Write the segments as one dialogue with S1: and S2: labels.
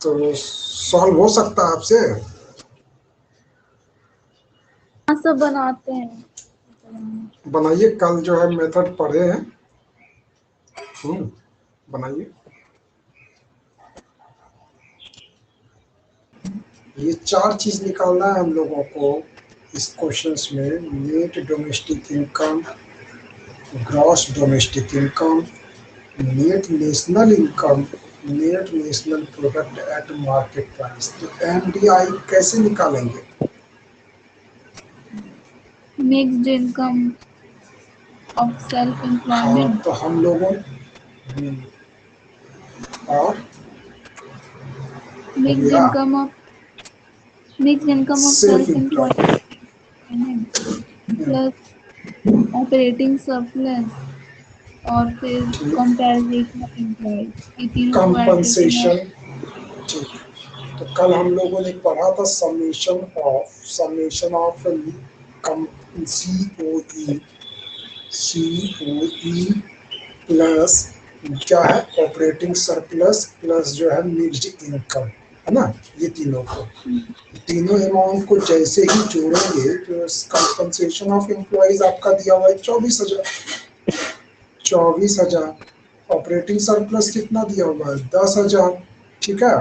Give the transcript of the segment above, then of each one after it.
S1: तो सॉल्व हो सकता है आपसे?
S2: हाँ, सब बनाते हैं।
S1: बनाइए, कल जो है मेथड पढ़े हैं। बनाइए। ये 4 चीज निकालना है हम लोगों को इस क्वेश्चंस में। Net domestic income, gross domestic income, net national income, net national product at market price. तो एनडीआई कैसे निकालेंगे?
S2: मिक्स्ड इनकम ऑफ सेल्फ
S1: हाँ,
S2: एम्प्लॉयमेंट।
S1: तो हम लोगों और
S2: मिक्स्ड
S1: या
S2: income of
S1: self
S2: self
S1: employed,
S2: employment plus operating surplus और फिर कंपैरिजन ऑफ एम्प्लॉयज, ये तीनों को ऐड करके मैं
S1: कंपनसेशन। ठीक। तो कल हम लोगों ने पढ़ा था summation of come COE, COE plus क्या है ऑपरेटिंग सरप्लस प्लस जो है मिक्स्ड इनकम, है ना? ये तीनों को, तीनों अमाउंट को जैसे ही जोड़ेंगे तो कंपनसेशन ऑफ एम्प्लॉयज आपका दिया हुआ है 24,000। 24,000 ऑपरेटिंग सरप्लस कितना दिया हुआ है 10,000, ठीक है?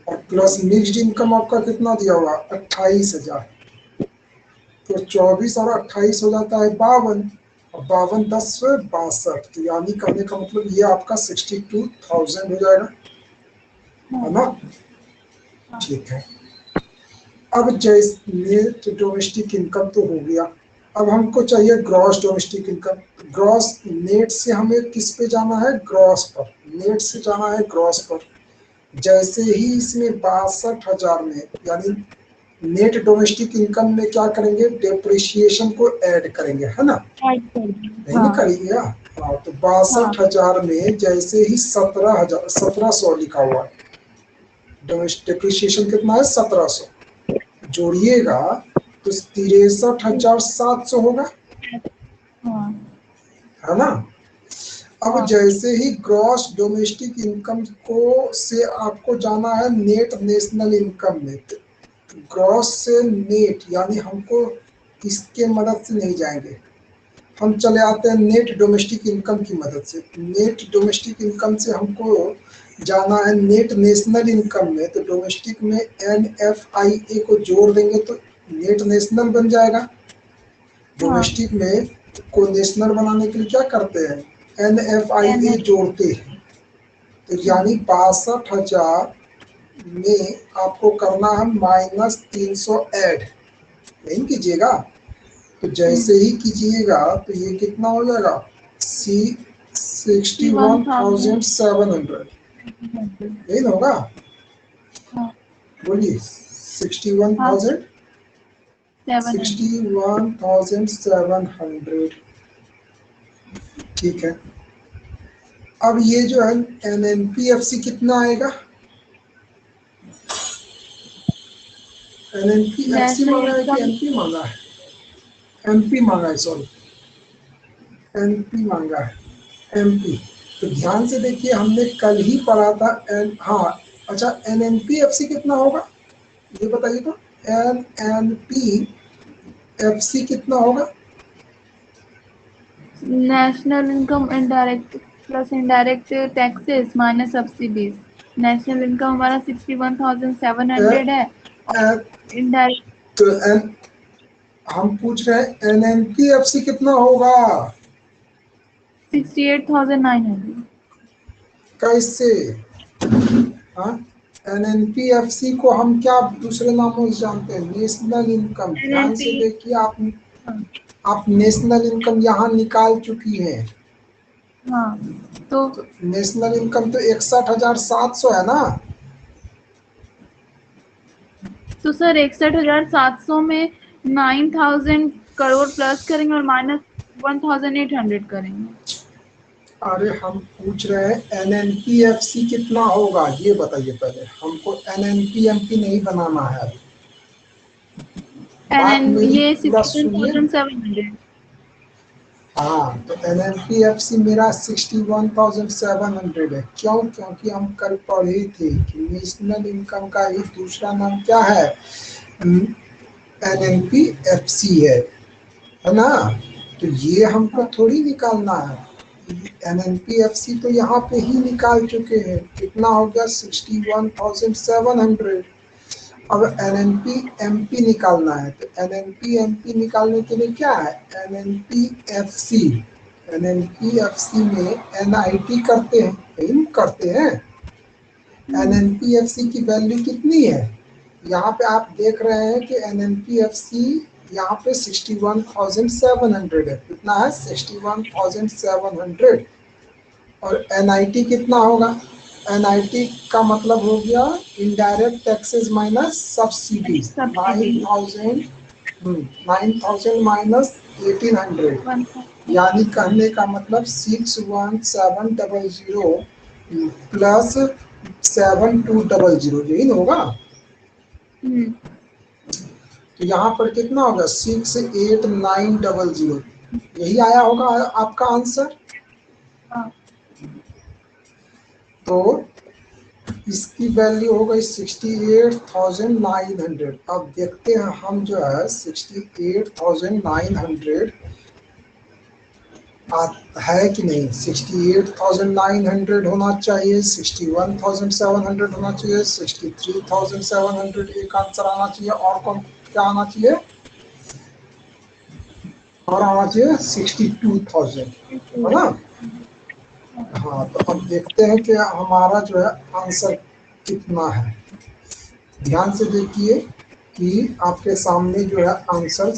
S1: और प्लस मिक्स्ड इनकम आपका कितना दिया हुआ 28,000। तो 24 और 28 हो जाता है 52, और 52 10 से 62, तो यानी कहने का मतलब ये आपका 62,000 हो जाएगा, है ना? ठीक है। अब जैसे नेट डोमेस्टिक इनकम तो हो गया, अब हमको चाहिए gross domestic income. Gross, net से हमें किस पे जाना है? ग्रॉस पर। नेट से जाना है ग्रॉस पर। जैसे ही इसमें 62,000 में, यानी नेट डोमेस्टिक इनकम में क्या करेंगे? डेप्रिसिएशन को ऐड करेंगे, है ना?
S2: ऐड कर दूँ।
S1: नहीं ना करेंगे? हाँ, तो 62,000 में जैसे ही 17,सौ लिखा हुआ है, डेप्रिसिएशन कितना है 1700, जोड़िएगा तो 63,700 होगा, है ना? अब जैसे ही ग्रॉस डोमेस्टिक इनकम को से आपको जाना है नेट नेशनल इनकम में, ग्रॉस से नेट, यानी हमको इसके मदद से नहीं जाएंगे, हम चले आते हैं नेट डोमेस्टिक इनकम की मदद से। नेट डोमेस्टिक इनकम से हमको जाना है नेट नेशनल इनकम में, तो डोमेस्टिक में NFIA को जोड़ देंगे तो नेट नेशनल बन जाएगा। डोमेस्टिक में को नेशनल बनाने के लिए क्या करते हैं? NFIA जोड़ते हैं। तो यानी 62,000 में आपको करना है -300 ऐड, नहीं कीजिएगा? तो जैसे ही कीजिएगा तो ये कितना हो जाएगा? 61,700, नहीं ना होगा? बोलिए 61,700, ठीक है। अब ये जो है NNPFC कितना आएगा? NNPFC मांगा है कि MP मांगा है? MP मांगा है, सॉरी, MP मांगा है, MP। तो ध्यान से देखिए, हमने कल ही पढ़ा था हाँ, अच्छा, NNPFC कितना होगा ये बताइए तो। NNPFC कितना होगा?
S2: National income indirect plus indirect taxes minus subsidies. National income हमारा 61,700 है और इनडायरेक्ट
S1: तो हम पूछ रहे हैं NNPFC कितना होगा?
S2: 68,900।
S1: कैसे? हाँ, NNPFC को हम क्या दूसरे नामों से जानते हैं? National income. ध्यान से देखिए, आप नेशनल इनकम यहाँ निकाल चुकी हैं।
S2: हाँ, तो
S1: नेशनल इनकम तो 61,700 है ना?
S2: तो सर 61,700 में 9,000 करोड़ प्लस करेंगे और माइनस 1,800 करेंगे।
S1: अरे हम पूछ रहे हैं NNPFC कितना होगा ये बताइए पहले हमको। NNPMP नहीं बनाना है अभी। बात मेरी
S2: ये
S1: पूरा सुनिए।
S2: 61,700।
S1: हाँ, तो NNPFC मेरा 61,700 है। क्यों? क्योंकि हम कल पढ़े थे कि नेशनल इनकम का ही दूसरा नाम क्या है, NNPFC है ना। तो ये हमको थोड़ी निकालना है, NNPFC तो यहाँ पे ही निकाल चुके हैं। कितना हो गया? 61,700। अब NNPMP निकालना है, तो NNPMP निकालने के लिए क्या है, NNPFC। NNPFC में NIT करते हैं, नहीं करते हैं। NNPFC की वैल्यू कितनी है? यहाँ पे आप देख रहे हैं कि NNPFC यहाँ पे 61,700 है। कितना है? 61,700। और NIT कितना होगा? NIT का मतलब हो गया indirect taxes minus subsidies. 9,000 minus 1,800, यानी कहने का मतलब 61,700 प्लस 7,200, यही ना होगा। तो यहाँ पर कितना होगा? 6,8,900, यही आया होगा आपका आंसर। तो इसकी वैल्यू हो गई 68,900। अब देखते हैं हम जो है 68,900 है कि नहीं। 68,900 होना चाहिए, 61,700 होना चाहिए, 63,700 एक आंसर आना चाहिए, और कौन क्या आना चाहिए, और आना चाहिए 62,000, है ना। हाँ, तो अब देखते हैं कि हमारा जो है आंसर कितना है। ध्यान से देखिए कि आपके सामने जो है आंसर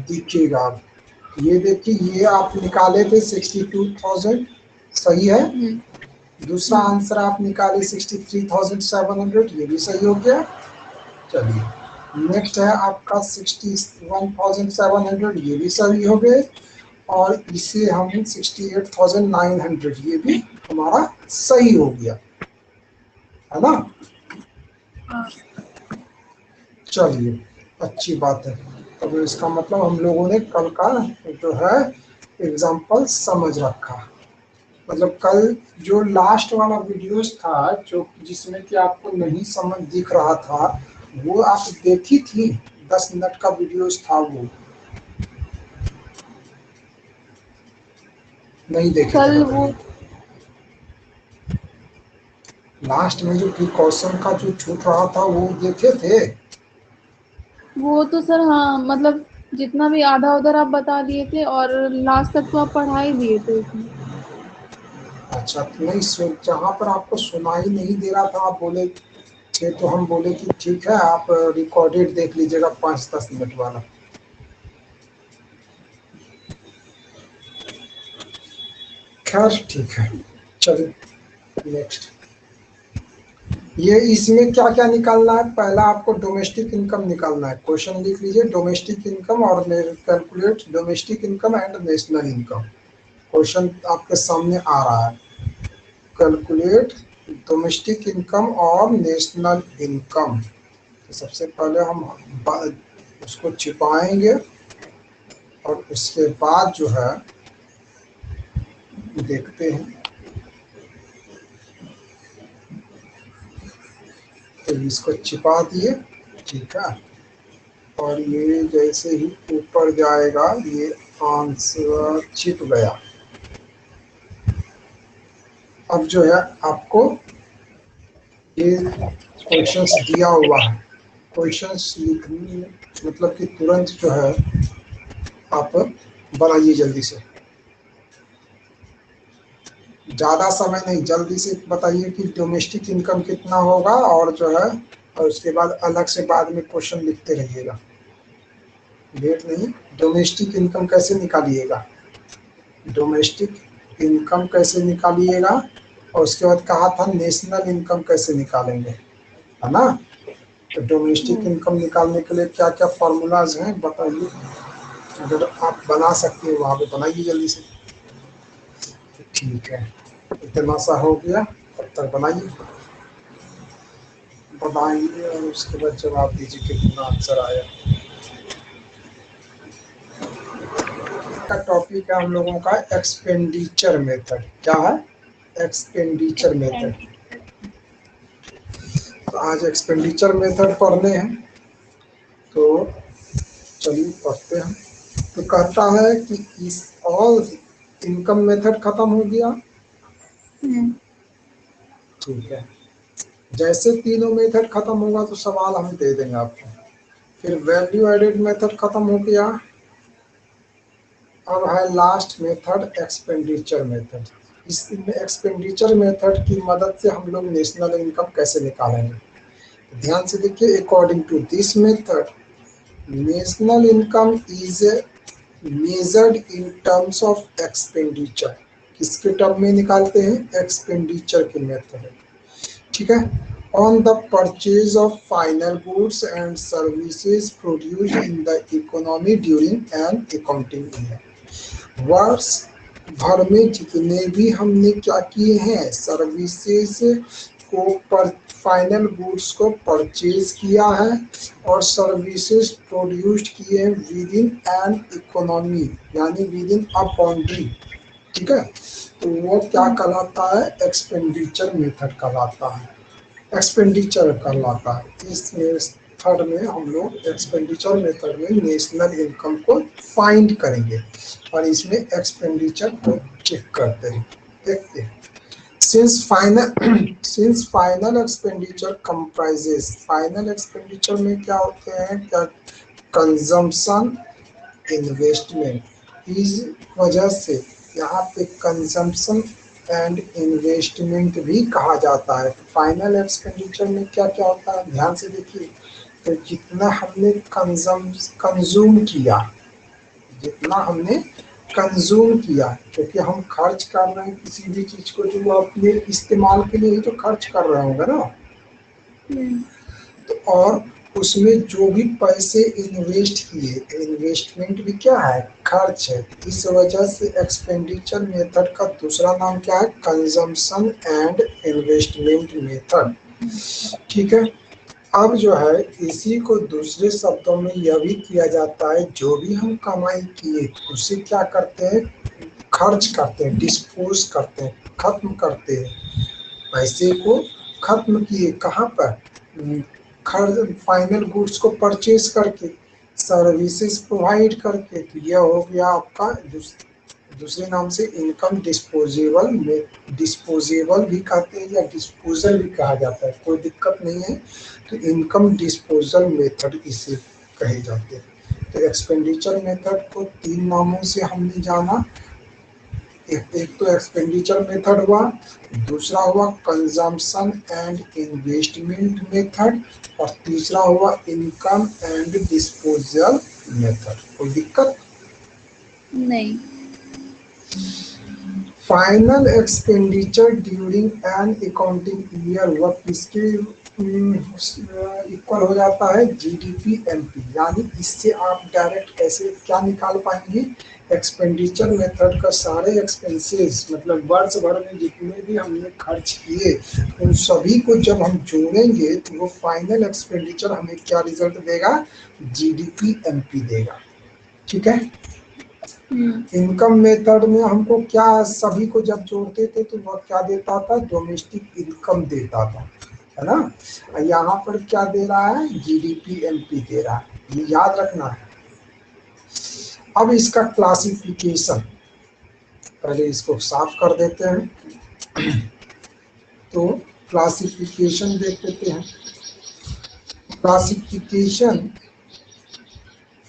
S1: दिखेगा। ये देखिए, ये आप निकाले थे 62,000, सही है। दूसरा आंसर आप निकाले 63,700, ये भी सही हो गया। चलिए, नेक्स्ट है आपका 61,700, ये भी सही हो गए। और इसे हम 68,900, ये भी हमारा सही हो गया, है ना। चलिए, अच्छी बात है। तो इसका मतलब हम लोगों ने कल का जो है एग्जाम्पल समझ रखा। मतलब कल जो लास्ट वाला वीडियोस था, जो जिसमें कि आपको नहीं समझ दिख रहा था, वो आप देखी थी। 10 मिनट का वीडियोस था, वो नहीं देखे
S2: कल
S1: थे।
S2: वो
S1: लास्ट में जो प्रिकॉशन का जो छूट रहा था, वो देखे थे।
S2: वो तो सर, हाँ, मतलब जितना भी आधा उधर आप बता दिए थे, और लास्ट तक तो आप पढ़ा ही दिए थे उसमें।
S1: अच्छा, तो नहीं जहाँ पर आपको सुनाई नहीं दे रहा था, आप बोले थे, तो हम बोले कि ठीक है, आप रिकॉर्डेड देख लीजिएगा 5-10 मिनट वाला। खैर ठीक है, चलिए नेक्स्ट। ये इसमें क्या क्या निकालना है? पहला आपको डोमेस्टिक इनकम निकालना है। क्वेश्चन लिख लीजिए, डोमेस्टिक इनकम और calculate domestic income and national income. Question आपके सामने आ रहा है, कैलकुलेट डोमेस्टिक इनकम और नेशनल इनकम। तो सबसे पहले हम उसको छिपाएंगे, और उसके बाद जो है देखते हैं। तो इसको छिपा दिए, ठीक है। और ये जैसे ही ऊपर जाएगा, ये आंसर छिप गया। अब जो है आपको ये क्वेश्चंस दिया हुआ है, क्वेश्चंस लिखने मतलब कि तुरंत जो है आप बनाइए जल्दी से। ज़्यादा समय नहीं, जल्दी से बताइए कि डोमेस्टिक इनकम कितना होगा, और जो है, और उसके बाद अलग से बाद में क्वेश्चन लिखते रहिएगा, लेट नहीं। डोमेस्टिक इनकम कैसे निकालिएगा, डोमेस्टिक इनकम कैसे निकालिएगा, और उसके बाद कहा था नेशनल इनकम कैसे निकालेंगे, है ना। तो डोमेस्टिक इनकम निकालने के लिए क्या क्या फॉर्मूलाज हैं बताइए। अगर आप बना सकते हैं वहाँ पे बनाइए जल्दी से। ठीक है, इतना सा हो गया, तब तक बनाइए, बताइए, और उसके बाद जवाब दीजिए कितना आंसर आया। का टॉपिक है हम लोगों का एक्सपेंडिचर मेथड। क्या है? Expenditure method. तो आज एक्सपेंडिचर मेथड पढ़ने हैं, तो चलिए पढ़ते हैं। तो कहता है कि इस ऑल इनकम मेथड खत्म हो गया। ठीक है, जैसे तीनों मेथड खत्म होगा तो सवाल हम दे देंगे आपको। फिर वैल्यू एडेड मेथड खत्म हो गया। अब है लास्ट मेथड एक्सपेंडिचर मेथड। इस एक्सपेंडिचर मेथड की मदद से हम लोग नेशनल इनकम कैसे निकालेंगे? ध्यान से देखिए, according to this method national income is measured in terms of expenditure. किसके टर्म में निकालते हैं? एक्सपेंडिचर के मेथड। ठीक है, on the purchase of final goods and services produced in the economy during an accounting year. वर्ष भर में जितने भी हमने क्या किए हैं, सर्विसेज को पर फाइनल गुड्स को परचेज किया है और सर्विसेज प्रोड्यूस्ड किए हैं विद इन एन इकोनॉमी, यानी विद इन अ बाउंड्री। ठीक है, तो वो क्या कहलाता है? एक्सपेंडिचर मेथड कहलाता है, एक्सपेंडिचर कहलाता है। इस मेथड में हम लोग एक्सपेंडिचर मेथड में नेशनल इनकम को फाइंड करेंगे और इसमें एक्सपेंडिचर को चेक करते हैं, देखते हैं। Since final expenditure comprises, final expenditure में क्या होते हैं? क्या कंजम्पशन, इन्वेस्टमेंट। इस वजह से यहाँ पे कंजम्पशन एंड इन्वेस्टमेंट भी कहा जाता है। फाइनल एक्सपेंडिचर में क्या क्या होता है, ध्यान से देखिए। तो जितना हमने कंज्यूम किया, जितना हमने कंज्यूम किया, क्योंकि हम खर्च कर रहे हैं किसी भी चीज को, जो वो अपने इस्तेमाल के लिए ही तो खर्च कर रहे होंगे ना। तो और उसमें जो भी पैसे इन्वेस्ट किए, इन्वेस्टमेंट भी क्या है? खर्च है। इस वजह से एक्सपेंडिचर मेथड का दूसरा नाम क्या है? Consumption and investment method. ठीक है, अब जो है इसी को दूसरे शब्दों में यह भी किया जाता है, जो भी हम कमाई किए उसे क्या करते हैं? खर्च करते हैं, डिस्पोज करते हैं, खत्म करते हैं। पैसे को खत्म किए कहाँ पर? खर्च, फाइनल गुड्स को परचेज करके, सर्विसेज प्रोवाइड करके। तो यह हो गया आपका दूसरे नाम से इनकम डिस्पोजेबल में, डिस्पोजेबल भी कहते हैं या डिस्पोजल भी कहा जाता है, कोई दिक्कत नहीं है। तो इनकम डिस्पोजल मेथड इसे कहे जाते हैं। तो एक्सपेंडिचर मेथड को तीन नामों से हमने जाना। एक तो एक्सपेंडिचर मेथड हुआ, दूसरा हुआ कंजम्पशन एंड इन्वेस्टमेंट मेथड, और तीसरा हुआ इनकम एंड डिस्पोजल मेथड। कोई दिक्कत
S2: नहीं।
S1: Final expenditure during an accounting year वह किसके इक्वल हो जाता है? GDP MP. यानी इससे आप डायरेक्ट कैसे क्या निकाल पाएंगे? एक्सपेंडिचर मेथड का सारे एक्सपेंसेस, मतलब वर्ष भर में जितने भी हमने खर्च किए उन सभी को जब हम जोड़ेंगे तो वो फाइनल एक्सपेंडिचर हमें क्या रिजल्ट देगा? जीडीपी एमपी देगा। ठीक है, इनकम मेथड में हमको क्या, सभी को जब जोड़ते थे तो वह क्या देता था? डोमेस्टिक इनकम देता था, है ना। यहाँ पर क्या दे रहा है? जीडीपी एमपी दे रहा है, ये याद रखना है। अब इसका क्लासिफिकेशन, पहले इसको साफ कर देते हैं। तो क्लासिफिकेशन देख लेते हैं। Classification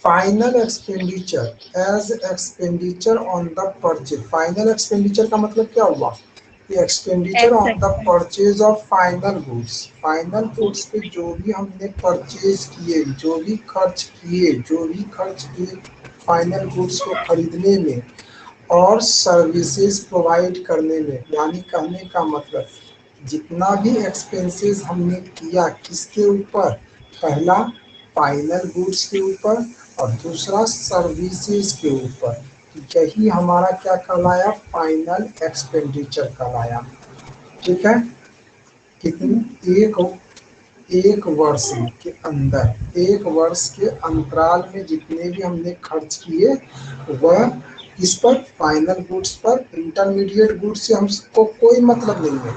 S1: final expenditure as expenditure on the purchase. Final expenditure का मतलब क्या हुआ? Expenditure on the purchase of final goods. Final goods पे जो भी हमने परचेज किए, जो भी खर्च किए फाइनल गुड्स को खरीदने में और सर्विसेज प्रोवाइड करने में। यानी कहने का मतलब जितना भी एक्सपेंसेस हमने किया किसके ऊपर? पहला फाइनल गुड्स के ऊपर और दूसरा सर्विसेज के ऊपर। यही हमारा क्या कहलाया? फाइनल एक्सपेंडिचर कहलाया। ठीक है, कितनी एक वर्ष के अंदर, एक वर्ष के अंतराल में जितने भी हमने खर्च किए वह इस पर फाइनल गुड्स पर। इंटरमीडिएट गुड्स से हमको कोई मतलब नहीं है।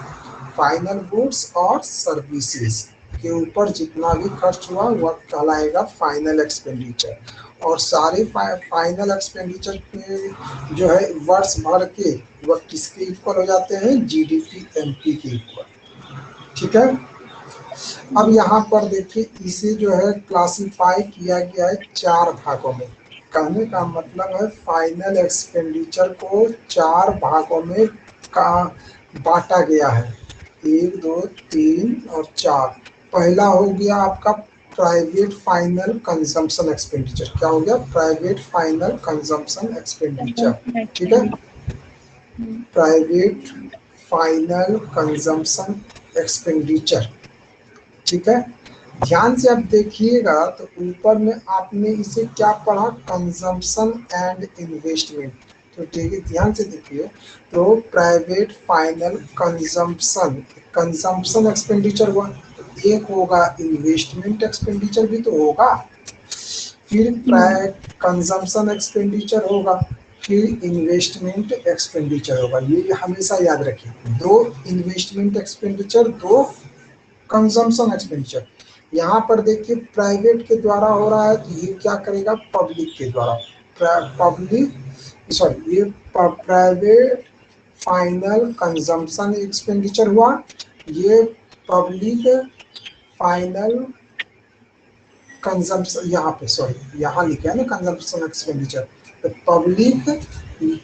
S1: फाइनल गुड्स और सर्विसेज के ऊपर जितना भी खर्च हुआ वह कहलाएगा फाइनल एक्सपेंडिचर। और सारे फाइनल एक्सपेंडिचर के जो है वर्ष भर के वह किसके इक्वल हो जाते हैं, जीडीपी एमपी के इक्वल। ठीक है। अब यहाँ पर देखिए इसे जो है क्लासिफाई किया गया है 4 भागों में। कहने का मतलब है फाइनल एक्सपेंडिचर को 4 भागों में का बांटा गया है, 1 2 3 और 4। पहला हो गया आपका प्राइवेट फाइनल कंजम्पशन एक्सपेंडिचर। क्या हो गया, प्राइवेट फाइनल कंजम्पशन एक्सपेंडिचर। ठीक है, प्राइवेट फाइनल कंजम्पशन एक्सपेंडिचर। ठीक है, ध्यान से आप देखिएगा तो ऊपर में आपने इसे क्या पढ़ा, कंजम्पशन एंड इन्वेस्टमेंट। तो ठीक है, ध्यान से देखिए। तो private final consumption, consumption expenditure हुआ, तो एक होगा इन्वेस्टमेंट एक्सपेंडिचर भी तो होगा, फिर कंजम्पशन एक्सपेंडिचर होगा, फिर इन्वेस्टमेंट एक्सपेंडिचर होगा। ये हमेशा याद रखिए, 2 इन्वेस्टमेंट एक्सपेंडिचर, 2 कंजम्पशन एक्सपेंडिचर। यहाँ पर देखिए प्राइवेट के द्वारा हो रहा है तो ये क्या करेगा, पब्लिक के द्वारा। ये प्राइवेट फाइनल कंजम्पशन एक्सपेंडिचर हुआ, ये पब्लिक फाइनल कंजम्पशन, यहाँ पे सॉरी यहाँ लिखा है ना कंजम्पशन एक्सपेंडिचर। तो पब्लिक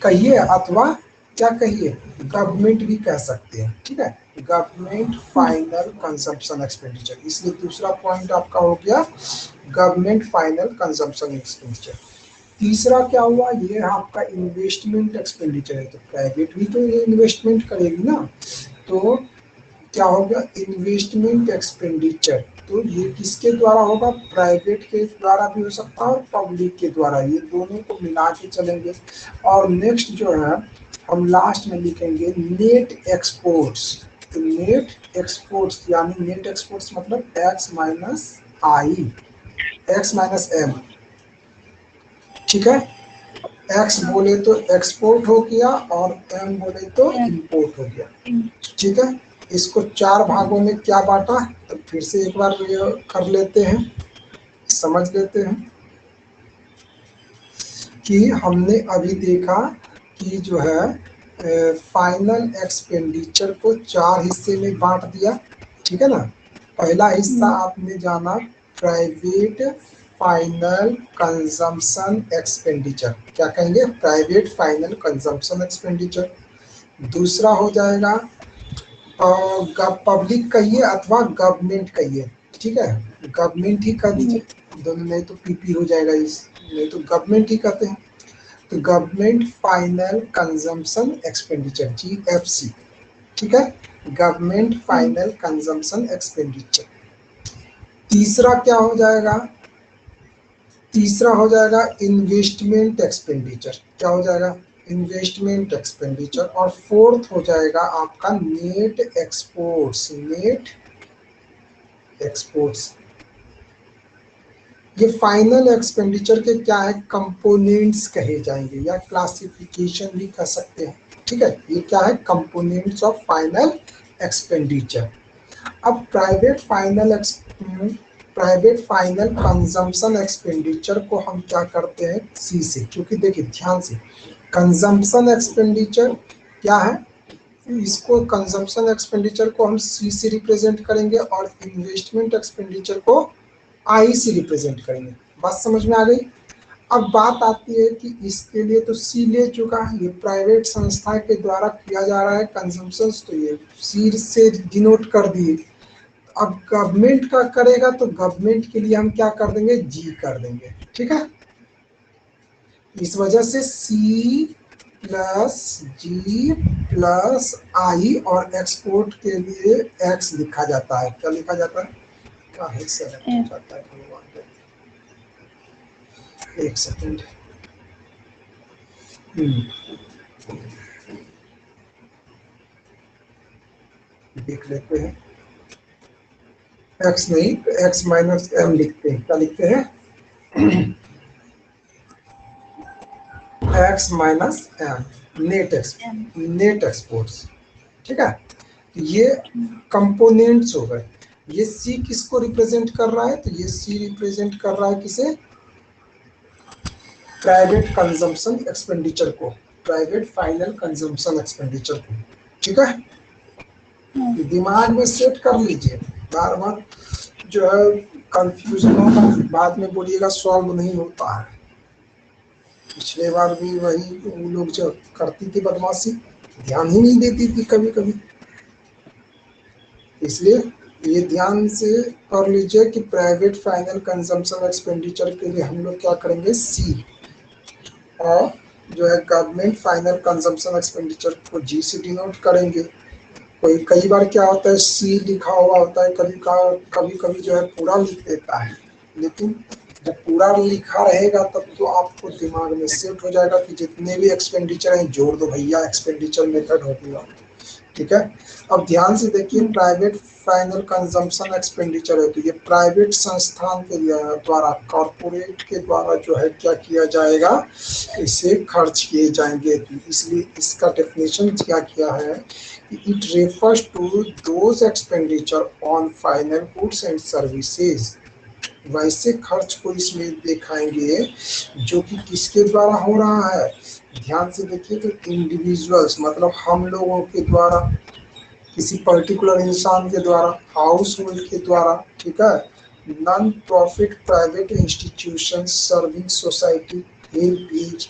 S1: कहिए अथवा क्या कहिए, गवर्नमेंट भी कह सकते हैं। ठीक है, गवर्नमेंट फाइनल कंजम्पशन एक्सपेंडिचर। इसलिए दूसरा पॉइंट आपका हो गया गवर्नमेंट फाइनल कंजम्पशन एक्सपेंडिचर। तीसरा क्या हुआ, ये आपका इन्वेस्टमेंट एक्सपेंडिचर है। तो प्राइवेट भी तो ये इन्वेस्टमेंट करेगी ना, तो क्या होगा, इन्वेस्टमेंट एक्सपेंडिचर। तो ये किसके द्वारा होगा, प्राइवेट के द्वारा भी हो सकता है और पब्लिक के द्वारा, ये दोनों को मिला के चलेंगे। और नेक्स्ट जो है हम लास्ट में लिखेंगे नेट एक्सपोर्ट्स। तो नेट एक्सपोर्ट्स यानी नेट एक्सपोर्ट्स मतलब एक्स माइनस आई, एक्स माइनस एम। ठीक है, एक्स बोले तो एक्सपोर्ट हो गया और एम बोले तो इंपोर्ट हो गया। ठीक है, इसको 4 भागों में क्या बांटा, तो फिर से एक बार कर लेते हैं, समझ लेते हैं कि हमने अभी देखा कि जो है फाइनल एक्सपेंडिचर को 4 हिस्से में बांट दिया। ठीक है ना, पहला हिस्सा आपने जाना प्राइवेट फाइनल कंजम्पशन एक्सपेंडिचर। क्या कहेंगे, प्राइवेट फाइनल कंजम्पशन एक्सपेंडिचर। दूसरा हो जाएगा पब्लिक कहिए अथवा गवर्नमेंट कहिए। ठीक है, गवर्नमेंट ही कर दीजिए, दोनों नहीं तो पीपी हो जाएगा, इस नहीं तो गवर्नमेंट ही कहते हैं। तो government final consumption expenditure, GFC। ठीक है, गवर्नमेंट फाइनल कंजम्पशन एक्सपेंडिचर। तीसरा क्या हो जाएगा, तीसरा हो जाएगा इन्वेस्टमेंट एक्सपेंडिचर। क्या हो जाएगा, इन्वेस्टमेंट एक्सपेंडिचर। और फोर्थ हो जाएगा आपका नेट एक्सपोर्ट्स, नेट एक्सपोर्ट्स। ये फाइनल एक्सपेंडिचर के क्या है, कंपोनेंट्स कहे जाएंगे या क्लासिफिकेशन भी कह सकते हैं। ठीक है, ये क्या है, कंपोनेंट्स ऑफ फाइनल एक्सपेंडिचर। अब प्राइवेट फाइनल कंजम्पशन एक्सपेंडिचर को हम क्या करते हैं, सी से, क्योंकि देखिए ध्यान से, कंजम्पशन एक्सपेंडिचर क्या है, इसको कंजम्पशन एक्सपेंडिचर को हम सी से रिप्रेजेंट करेंगे और इन्वेस्टमेंट एक्सपेंडिचर को आई से रिप्रेजेंट करेंगे। बात समझ में आ गई। अब बात आती है कि इसके लिए तो सी ले चुका है, ये प्राइवेट संस्था के द्वारा किया जा रहा है कंजम्पशन, तो ये सी से डिनोट कर दिए। अब गवर्नमेंट का करेगा तो गवर्नमेंट के लिए हम क्या कर देंगे, जी कर देंगे। ठीक है, इस वजह से सी प्लस जी प्लस आई और एक्सपोर्ट के लिए एक्स लिखा जाता है। क्या लिखा जाता है, काहे सेलेक्ट हो जाता है भगवान, एक सेकंड। देख लेते हैं, एक्स नहीं एक्स माइनस एम लिखते हैं। क्या लिखते हैं, X minus M, net exports. ठीक है, ये कंपोनेंट्स हो गए। ये सी किसको रिप्रेजेंट कर रहा है, तो ये सी रिप्रेजेंट कर रहा है किसे, प्राइवेट कंजम्पशन एक्सपेंडिचर को, प्राइवेट फाइनल कंजम्पशन एक्सपेंडिचर को। ठीक है, दिमाग में सेट कर लीजिए, बार बार जो है कंफ्यूजन होगा, बाद में बोलिएगा सॉल्व नहीं होता है। पिछले बार भी वही वो लोग जो करती थी बदमाशी, ध्यान ही नहीं देती थी कभी कभी। इसलिए ये ध्यान से कर लीजिए कि प्राइवेट फाइनल कंजम्पशन एक्सपेंडिचर के लिए हम लोग क्या करेंगे, सी, और जो है गवर्नमेंट फाइनल कंजम्पशन एक्सपेंडिचर को जी से डिनोट करेंगे। कोई कई बार क्या होता है सी लिखा हुआ होता है, कभी कभी जो है पूरा लिख देता है, लेकिन जब पूरा लिखा रहेगा तब तो आपको दिमाग में सेट हो जाएगा कि जितने भी एक्सपेंडिचर हैं जोड़ दो भैया, एक्सपेंडिचर मेथड हो गया। ठीक है, अब ध्यान से देखिए, प्राइवेट फाइनल कंजम्पशन एक्सपेंडिचर है तो ये प्राइवेट संस्थान के द्वारा, कॉर्पोरेट के द्वारा जो है क्या किया जाएगा, इसे खर्च किए जाएंगे। इसलिए इसका डेफिनेशन क्या किया है, it refers to those expenditure on final goods and services. वैसे खर्च को इसमें दिखाएंगे जो कि किसके द्वारा हो रहा है, ध्यान से देखिए, तो इंडिविजुअल्स मतलब हम लोगों के द्वारा, किसी पर्टिकुलर इंसान के द्वारा, हाउस होल्ड के द्वारा। ठीक है, non profit private institution serving society, HelpAge.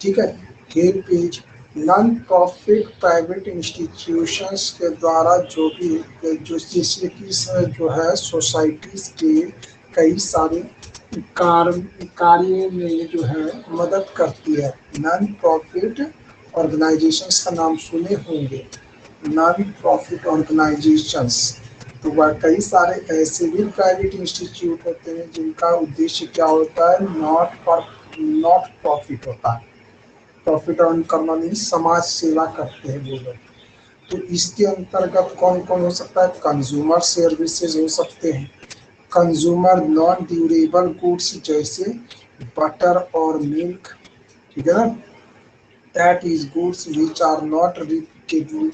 S1: ठीक है, HelpAge non profit private institutions के द्वारा जो भी जो जैसे कि जो है सोसाइटीज के कई सारे कार्य में जो है मदद करती है। नॉन प्रॉफिट ऑर्गेनाइजेशंस का नाम सुने होंगे, नॉन प्रॉफिट ऑर्गेनाइजेशंस। तो वह कई सारे ऐसे भी प्राइवेट इंस्टीट्यूट होते हैं जिनका उद्देश्य क्या होता है, नॉट प्रॉफिट होता है, प्रॉफिट अर्न करना नहीं, समाज सेवा करते हैं वो लोग। तो इसके अंतर्गत कौन कौन हो सकता है, कंज्यूमर सर्विसेज हो सकते हैं, कंज्यूमर नॉन ड्यूरेबल गुड्स जैसे बटर और मिल्क। ठीक है ना, that is goods which are not repeatedly,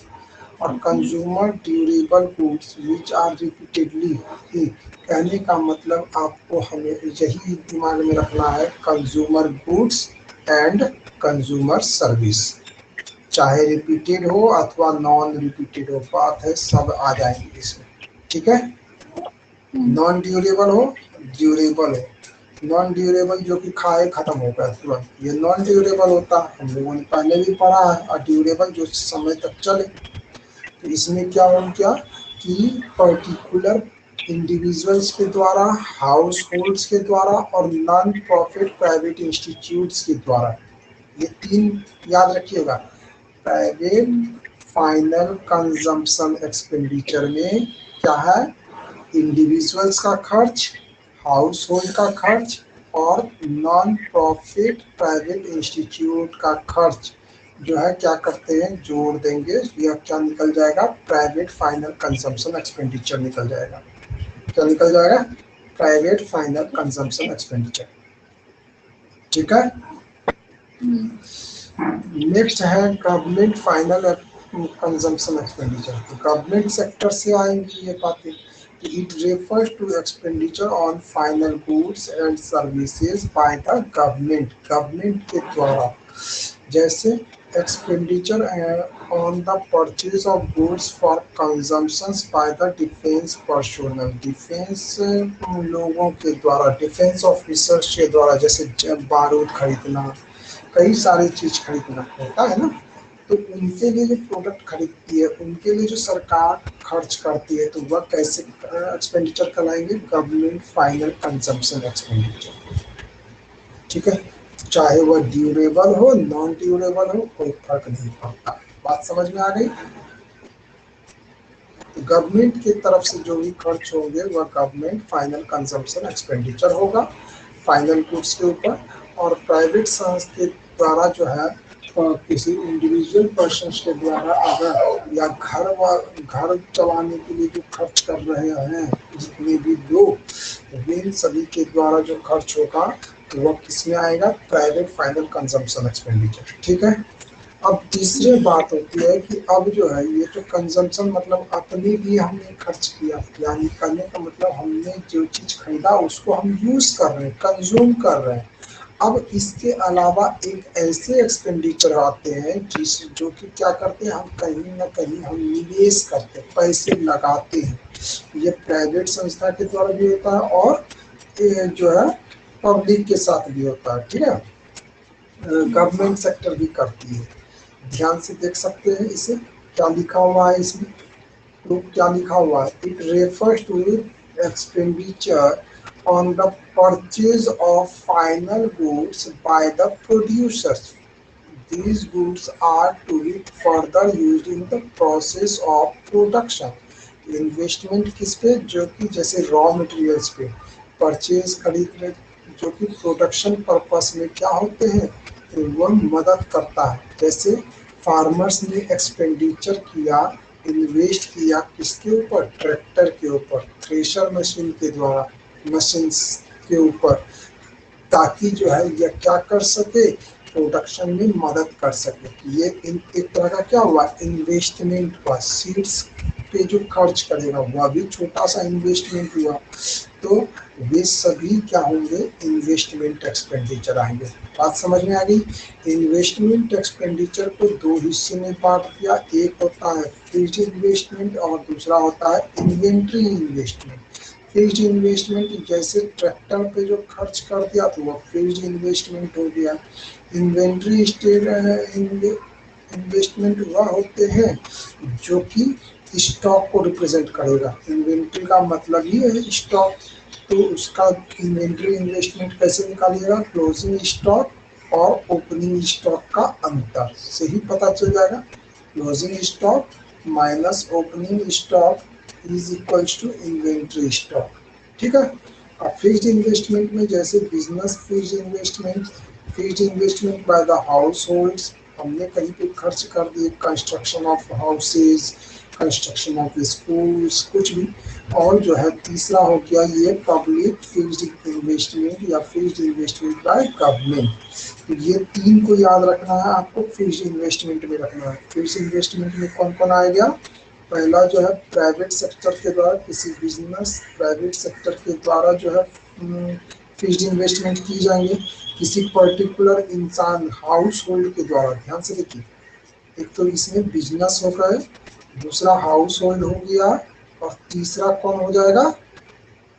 S1: और consumer durable goods which are repeatedly. कहने का मतलब आपको हमें यही दिमाग में रखना है, consumer goods and consumer service, चाहे रिपीटेड हो अथवा नॉन रिपीटेड हो, बात है सब आ जाएंगे इसमें। ठीक है, नॉन ड्यूरेबल हो, ड्यूरेबल हो। नॉन ड्यूरेबल जो कि खाए खत्म हो गया तुरंत, ये नॉन ड्यूरेबल होता है, हम लोगों ने पहले भी पढ़ा है। और ड्यूरेबल जो समय तक चले, तो इसमें क्या हो गया कि पर्टिकुलर इंडिविजुअल्स के द्वारा, हाउस होल्ड्स के द्वारा और नॉन प्रॉफिट प्राइवेट इंस्टीट्यूट्स के द्वारा, ये तीन याद रखिएगा। प्राइवेट फाइनल कंजम्पशन एक्सपेंडिचर में क्या है, इंडिविजुअल्स का खर्च, हाउस होल्ड का खर्च और नॉन प्रॉफिट प्राइवेट इंस्टीट्यूट का खर्च जो है क्या करते हैं, जोड़ देंगे, यह क्या निकल जाएगा, प्राइवेट फाइनल कंजम्पशन एक्सपेंडिचर निकल जाएगा। क्या निकल जाएगा, प्राइवेट फाइनल कंजम्पशन एक्सपेंडिचर। ठीक है, नेक्स्ट है गवर्नमेंट फाइनल कंजम्पशन एक्सपेंडिचर। तो गवर्नमेंट सेक्टर से आएंगी ये बातें। It refers to expenditure on final goods and services by the government, government के द्वारा, जैसे expenditure on the purchase of goods for consumption by the defence personnel, defence लोगों के द्वारा, डिफेंस ऑफिसर्स के द्वारा, जैसे बारूद खरीदना, कई सारी चीज खरीदना होता है ना, तो उनके लिए जो प्रोडक्ट खरीदती है, उनके लिए जो सरकार खर्च करती है, तो वह कैसे एक्सपेंडिचर कराएंगे, गवर्नमेंट फाइनल कंजम्पशन एक्सपेंडिचर। ठीक है, चाहे वह ड्यूरेबल हो, नॉन ड्यूरेबल हो, कोई फर्क नहीं पड़ता। बात समझ में आ गई। गवर्नमेंट की तरफ से जो भी खर्च होंगे वह गवर्नमेंट फाइनल कंजम्पशन एक्सपेंडिचर होगा फाइनल गुड्स के ऊपर। और प्राइवेट संस्था के द्वारा जो है किसी इंडिविजुअल पर्सन के द्वारा अगर, या घर चलाने के लिए जो खर्च कर रहे हैं जितने भी लोग, इन सभी के द्वारा जो खर्च होगा तो वो किस में आएगा, प्राइवेट फाइनल कंजम्पशन एक्सपेंडिचर। ठीक है। अब तीसरी बात होती है कि अब जो है ये जो कंजम्पशन मतलब अपने लिए हमने खर्च किया, यानी करने का मतलब हमने जो चीज खरीदा उसको हम यूज कर रहे हैं, कंज्यूम कर रहे हैं। अब इसके अलावा एक ऐसे एक्सपेंडिचर आते हैं जिस जो कि क्या करते हैं, हम कहीं ना कहीं हम निवेश करते हैं, पैसे लगाते हैं। ये प्राइवेट संस्था के द्वारा भी होता है और ये जो है पब्लिक के साथ भी होता है। ठीक है। गवर्नमेंट सेक्टर भी करती है। ध्यान से देख सकते हैं इसे, क्या लिखा हुआ है इसमें, तो क्या लिखा हुआ है, it refers to expenditure on the purchase of final goods by the producers. These goods are to be further used in the process of production. Investment किस पे, जो कि जैसे रॉ मटेरियल्स पे, परचेज खरीदने, जो कि प्रोडक्शन पर्पस में क्या होते हैं, तो वह मदद करता है। जैसे फार्मर्स ने एक्सपेंडिचर किया, इन्वेस्ट किया किसके ऊपर, ट्रैक्टर के ऊपर, थ्रेशर मशीन के द्वारा, मशीन्स के ऊपर, ताकि जो है ये क्या कर सके, प्रोडक्शन में मदद कर सके। ये एक तरह का क्या हुआ, इन्वेस्टमेंट हुआ। सीड्स पे जो खर्च करेगा वह भी छोटा सा इन्वेस्टमेंट हुआ। तो वे सभी क्या होंगे, इन्वेस्टमेंट एक्सपेंडिचर आएंगे। बात समझ में आ गई। इन्वेस्टमेंट एक्सपेंडिचर को दो हिस्से में बांट दिया, एक होता है फिक्स्ड इन्वेस्टमेंट और दूसरा होता है इन्वेंट्री इन्वेस्टमेंट। फिक्स्ड इन्वेस्टमेंट जैसे ट्रैक्टर पे जो खर्च कर दिया तो वो फिक्स्ड इन्वेस्टमेंट हो गया। इन्वेंट्री इन्वेस्टमेंट वह होते हैं जो कि स्टॉक को रिप्रेजेंट करेगा। इन्वेंट्री का मतलब ही है स्टॉक, तो उसका इन्वेंट्री इन्वेस्टमेंट कैसे निकालिएगा, क्लोजिंग स्टॉक और ओपनिंग स्टॉक का अंतर से ही पता चल जाएगा। Closing stock minus opening stock is equals to inventory stock. ठीक है। अब फिक्स्ड इन्वेस्टमेंट में जैसे business fixed investment by the households, हमने कहीं पे खर्च कर दिए, construction of houses, construction of schools, कुछ भी। और जो है तीसरा हो गया ये पब्लिक फिक्स्ड इन्वेस्टमेंट या फिक्स्ड इन्वेस्टमेंट बाय गवर्नमेंट। तो ये तीन को याद रखना है आपको, फिक्स्ड इन्वेस्टमेंट में रखना है। फिक्स्ड इन्वेस्टमेंट में कौन कौन आएगा, पहला जो है प्राइवेट सेक्टर के द्वारा किसी बिजनेस, प्राइवेट सेक्टर के द्वारा जो है फिक्स्ड इन्वेस्टमेंट की जाएंगे। किसी पर्टिकुलर इंसान, हाउस होल्ड के द्वारा, ध्यान से देखिए, एक तो इसमें बिजनेस हो गए, दूसरा हाउस होल्ड हो गया, और तीसरा कौन हो जाएगा,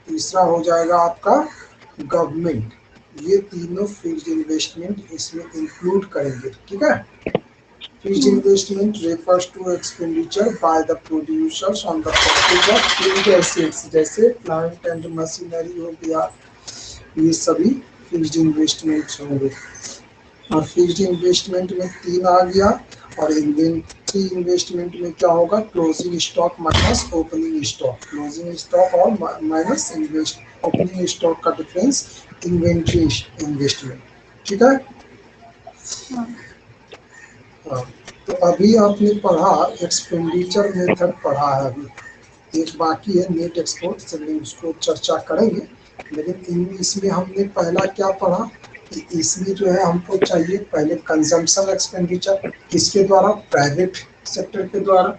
S1: तीसरा हो जाएगा आपका गवर्नमेंट। ये तीनों फिक्स्ड इन्वेस्टमेंट इसमें इंक्लूड करेंगे। ठीक है। Fixed investment refers to expenditure by the producers on the purchase of fixed assets, जैसे प्लांट एंड मशीनरी हो गया, ये सभी फिक्स्ड इन्वेस्टमेंट होंगे। और फिक्स्ड इन्वेस्टमेंट में तीन आ गया, और इन्वेंट्री इन्वेस्टमेंट में क्या होगा, closing stock minus opening stock, closing stock और माइनस ओपनिंग स्टॉक का डिफरेंस इन्वेंट्री इन्वेस्टमेंट। ठीक है। हाँ, तो अभी आपने पढ़ा एक्सपेंडिचर मेथड पढ़ा है, अभी एक बाकी है नेट एक्सपोर्ट, चलिए उसको चर्चा करेंगे। लेकिन इसमें हमने पहला क्या पढ़ा कि इसमें जो है हमको चाहिए पहले कंजम्पशन एक्सपेंडिचर, किसके द्वारा, प्राइवेट सेक्टर के द्वारा।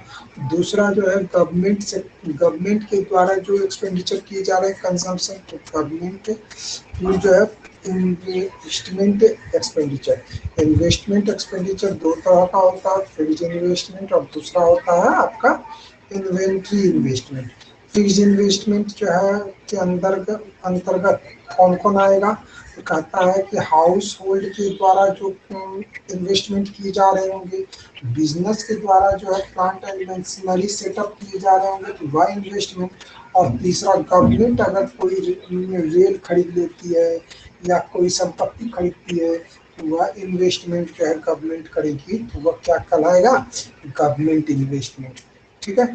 S1: दूसरा जो है गवर्नमेंट के द्वारा जो एक्सपेंडिचर किए जा रहे हैं कंजम्पशन, तो गवर्नमेंट के। फिर जो है इन्वेस्टमेंट एक्सपेंडिचर, इन्वेस्टमेंट एक्सपेंडिचर दो तरह का होता है, फिक्स्ड इन्वेस्टमेंट और दूसरा होता है आपका इन्वेंट्री इन्वेस्टमेंट। फिक्स्ड इन्वेस्टमेंट जो है के अंतर्गत कौन कौन आएगा, तो कहता है कि हाउस होल्ड के द्वारा जो इन्वेस्टमेंट किए जा रहे होंगे, बिजनेस के द्वारा जो है प्लांट एंड मशीनरी सेटअप किए जा रहे होंगे तो वह इन्वेस्टमेंट। और तीसरा गवर्नमेंट अगर कोई रेल खरीद लेती है या कोई संपत्ति खरीदती है तो वह इन्वेस्टमेंट जो है गवर्नमेंट करेगी, तो वह क्या कहलाएगा, गवर्नमेंट इन्वेस्टमेंट। ठीक है,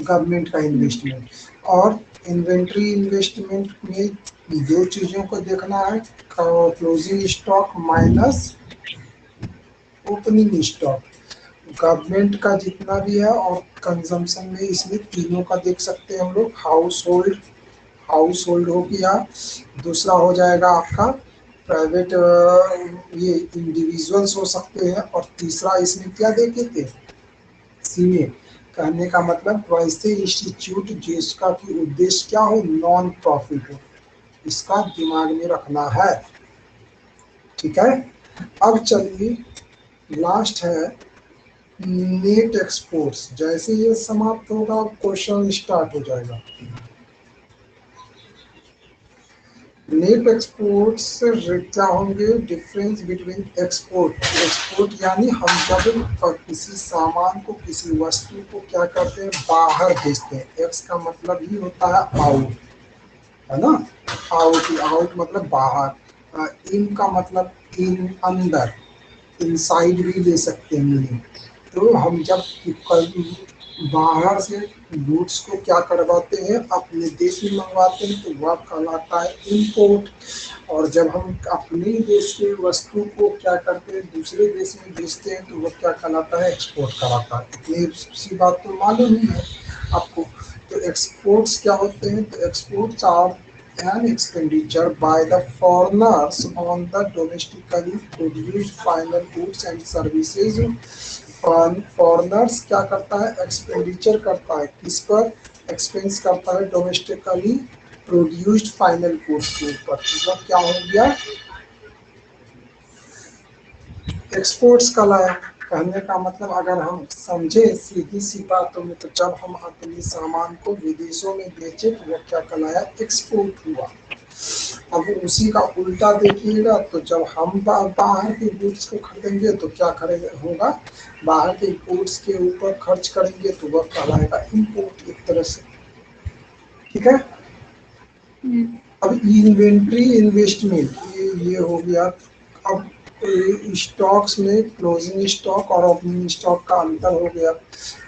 S1: गवर्नमेंट का इन्वेस्टमेंट। और इन्वेंट्री इन्वेस्टमेंट में दो चीजों को देखना है, closing stock minus opening stock, government का जितना भी है, और कंजम्पशन में इसमें तीनों का देख सकते हैं हम लोग। हाउस होल्ड हो गया, दूसरा हो जाएगा आपका प्राइवेट ये इंडिविजुअल्स हो सकते हैं, और तीसरा इसमें क्या देखे थे, सीए। कहने का मतलब वैसे इंस्टीट्यूट जिसका कि उद्देश्य क्या हो, नॉन प्रॉफिट हो, इसका दिमाग में रखना है। ठीक है, अब चलिए लास्ट है नेट एक्सपोर्ट्स। जैसे ये समाप्त होगा क्वेश्चन स्टार्ट हो जाएगा। नेट एक्सपोर्ट्स से क्या होंगे, डिफरेंस बिटवीन एक्सपोर्ट, एक्सपोर्ट यानी हम जब किसी सामान को, किसी वस्तु को क्या करते हैं, बाहर भेजते हैं। एक्स का मतलब ही होता है आउट, है ना, आउट, आउट मतलब बाहर, इन का मतलब इन, अंदर, इनसाइड भी ले सकते हैं मीनिंग। तो हम जब बाहर से गुड्स को क्या करवाते हैं, अपने देश में मंगवाते हैं, तो वह कहलाता है इंपोर्ट। और जब हम अपने देश के वस्तु को क्या करते हैं, दूसरे देश में भेजते हैं, तो वह क्या कहलाता है, एक्सपोर्ट कहलाता है। इतनी सी बात तो मालूम ही है आपको। तो एक्सपोर्ट्स क्या होते हैं, तो exports are an expenditure by the foreigners on the domestically produced final goods and services। Foreigners क्या करता है, एक्सपेंडिचर करता है, किस पर एक्सपेंस करता है, डोमेस्टिकली प्रोड्यूस्ड फाइनल गुड्स के ऊपर। तो क्या हो गया, एक्सपोर्ट्स का लाया। कहने का मतलब अगर हम समझे सीधी सी बातों में, तो जब हम अपने सामान को विदेशों में बेचे तो वो क्या कहलाया, एक्सपोर्ट हुआ। अब उसी का उल्टा देखिएगा, तो जब हम बाहर के गुड्स को खरीदेंगे तो क्या करेंगे होगा, बाहर के गुड्स के ऊपर खर्च करेंगे तो वह कहलाएगा इंपोर्ट एक तरह से। ठीक है, अब इन्वेंट्री इन्वेस्टमेंट ये हो गया। अब स्टॉक्स में क्लोजिंग स्टॉक और ओपनिंग स्टॉक का अंतर हो गया।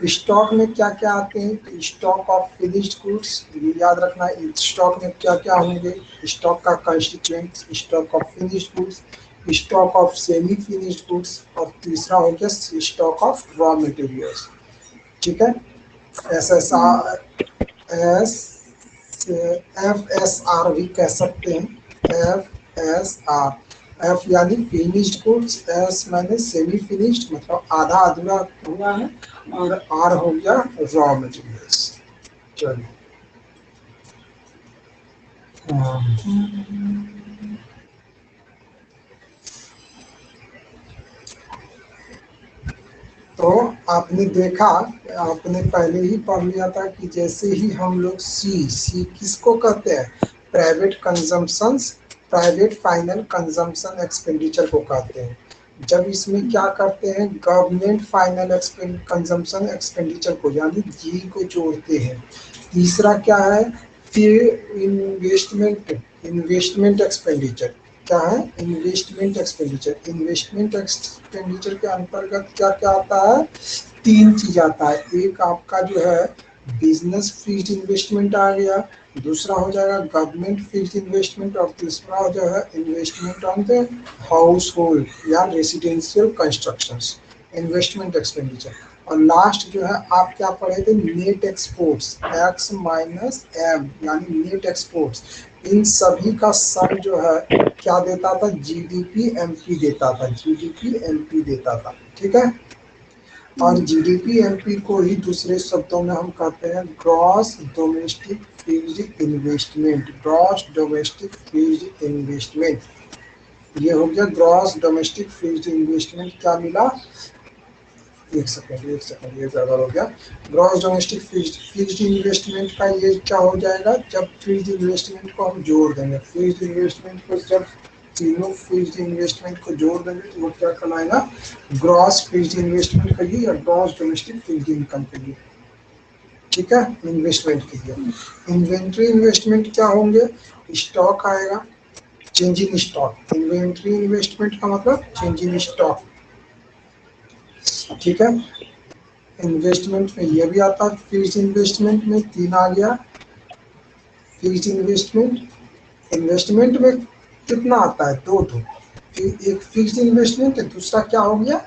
S1: स्टॉक में क्या क्या आते हैं, स्टॉक ऑफ फिनिश्ड गुड्स, ये याद रखना है। स्टॉक में क्या क्या होंगे, स्टॉक का constituents, stock of finished goods, stock of semi finished goods, और तीसरा हो गया स्टॉक ऑफ रॉ मटेरियल्स। ठीक है, FSR भी कह सकते हैं, FSR। एफ यानी फिनिश्ड गुड्स, एस मैंने सेमी फिनिश्ड मतलब आधा अधूरा हुआ है, और आर हो गया रॉ मटेरियल्स। चलिए, तो आपने देखा, आपने पहले ही पढ़ लिया था कि जैसे ही हम लोग सी किसको कहते हैं, private consumptions, private final consumption expenditure को कहते हैं। जब इसमें क्या करते हैं, गवर्नमेंट फाइनल कंजम्पशन एक्सपेंडिचर को यानी जी को जोड़ते हैं। तीसरा क्या है, फिर इन्वेस्टमेंट एक्सपेंडिचर। क्या है, इन्वेस्टमेंट एक्सपेंडिचर। इन्वेस्टमेंट एक्सपेंडिचर के अंतर्गत क्या क्या आता है, तीन चीज आता है। एक आपका जो है बिजनेस फील्ड इन्वेस्टमेंट आ गया, दूसरा हो जाएगा गवर्नमेंट फील्ड इन्वेस्टमेंट, और तीसरा हो जाएगा investment on the household या रेसिडेंशियल कंस्ट्रक्शंस, इन्वेस्टमेंट एक्सपेंडिचर। और लास्ट जो है आप क्या पढ़े थे, net exports, X minus M यानी नेट एक्सपोर्ट्स। इन सभी का सम जो है क्या देता था, जीडीपी एमपी देता था, जीडीपी एमपी देता था। ठीक है, और जीडीपी एमपी को ही दूसरे शब्दों में हम कहते हैं gross domestic fixed investment, gross domestic fixed investment. ये हो गया ग्रॉस डोमेस्टिक फिक्स्ड इन्वेस्टमेंट। क्या मिला, एक सेकंड ये गड़बड़ हो गया। ग्रॉस डोमेस्टिक फिक्स्ड इन्वेस्टमेंट का ये क्या हो जाएगा, जब फिक्स्ड इन्वेस्टमेंट को हम जोड़ देंगे, फिक्स्ड इन्वेस्टमेंट को जब तीनों फिक्स्ड इन्वेस्टमेंट को जोड़ देंगे तो वो क्या कहलाएगा, ग्रॉस फिक्स्ड इन्वेस्टमेंट कहिए या ग्रॉस डोमेस्टिक फिक्स्ड इनकम कहिए। ठीक है, इन्वेस्टमेंट के लिए इन्वेंट्री इन्वेस्टमेंट क्या होंगे, स्टॉक आएगा, change in stock. Inventory investment का मतलब चेंज इन स्टॉक। ठीक है, इन्वेस्टमेंट में ये भी आता है, फिक्स्ड इन्वेस्टमेंट में तीन आ गया। फिक्स्ड इन्वेस्टमेंट में कितना आता है, दो। एक फिक्स्ड इन्वेस्टमेंट है, दूसरा क्या हो गया,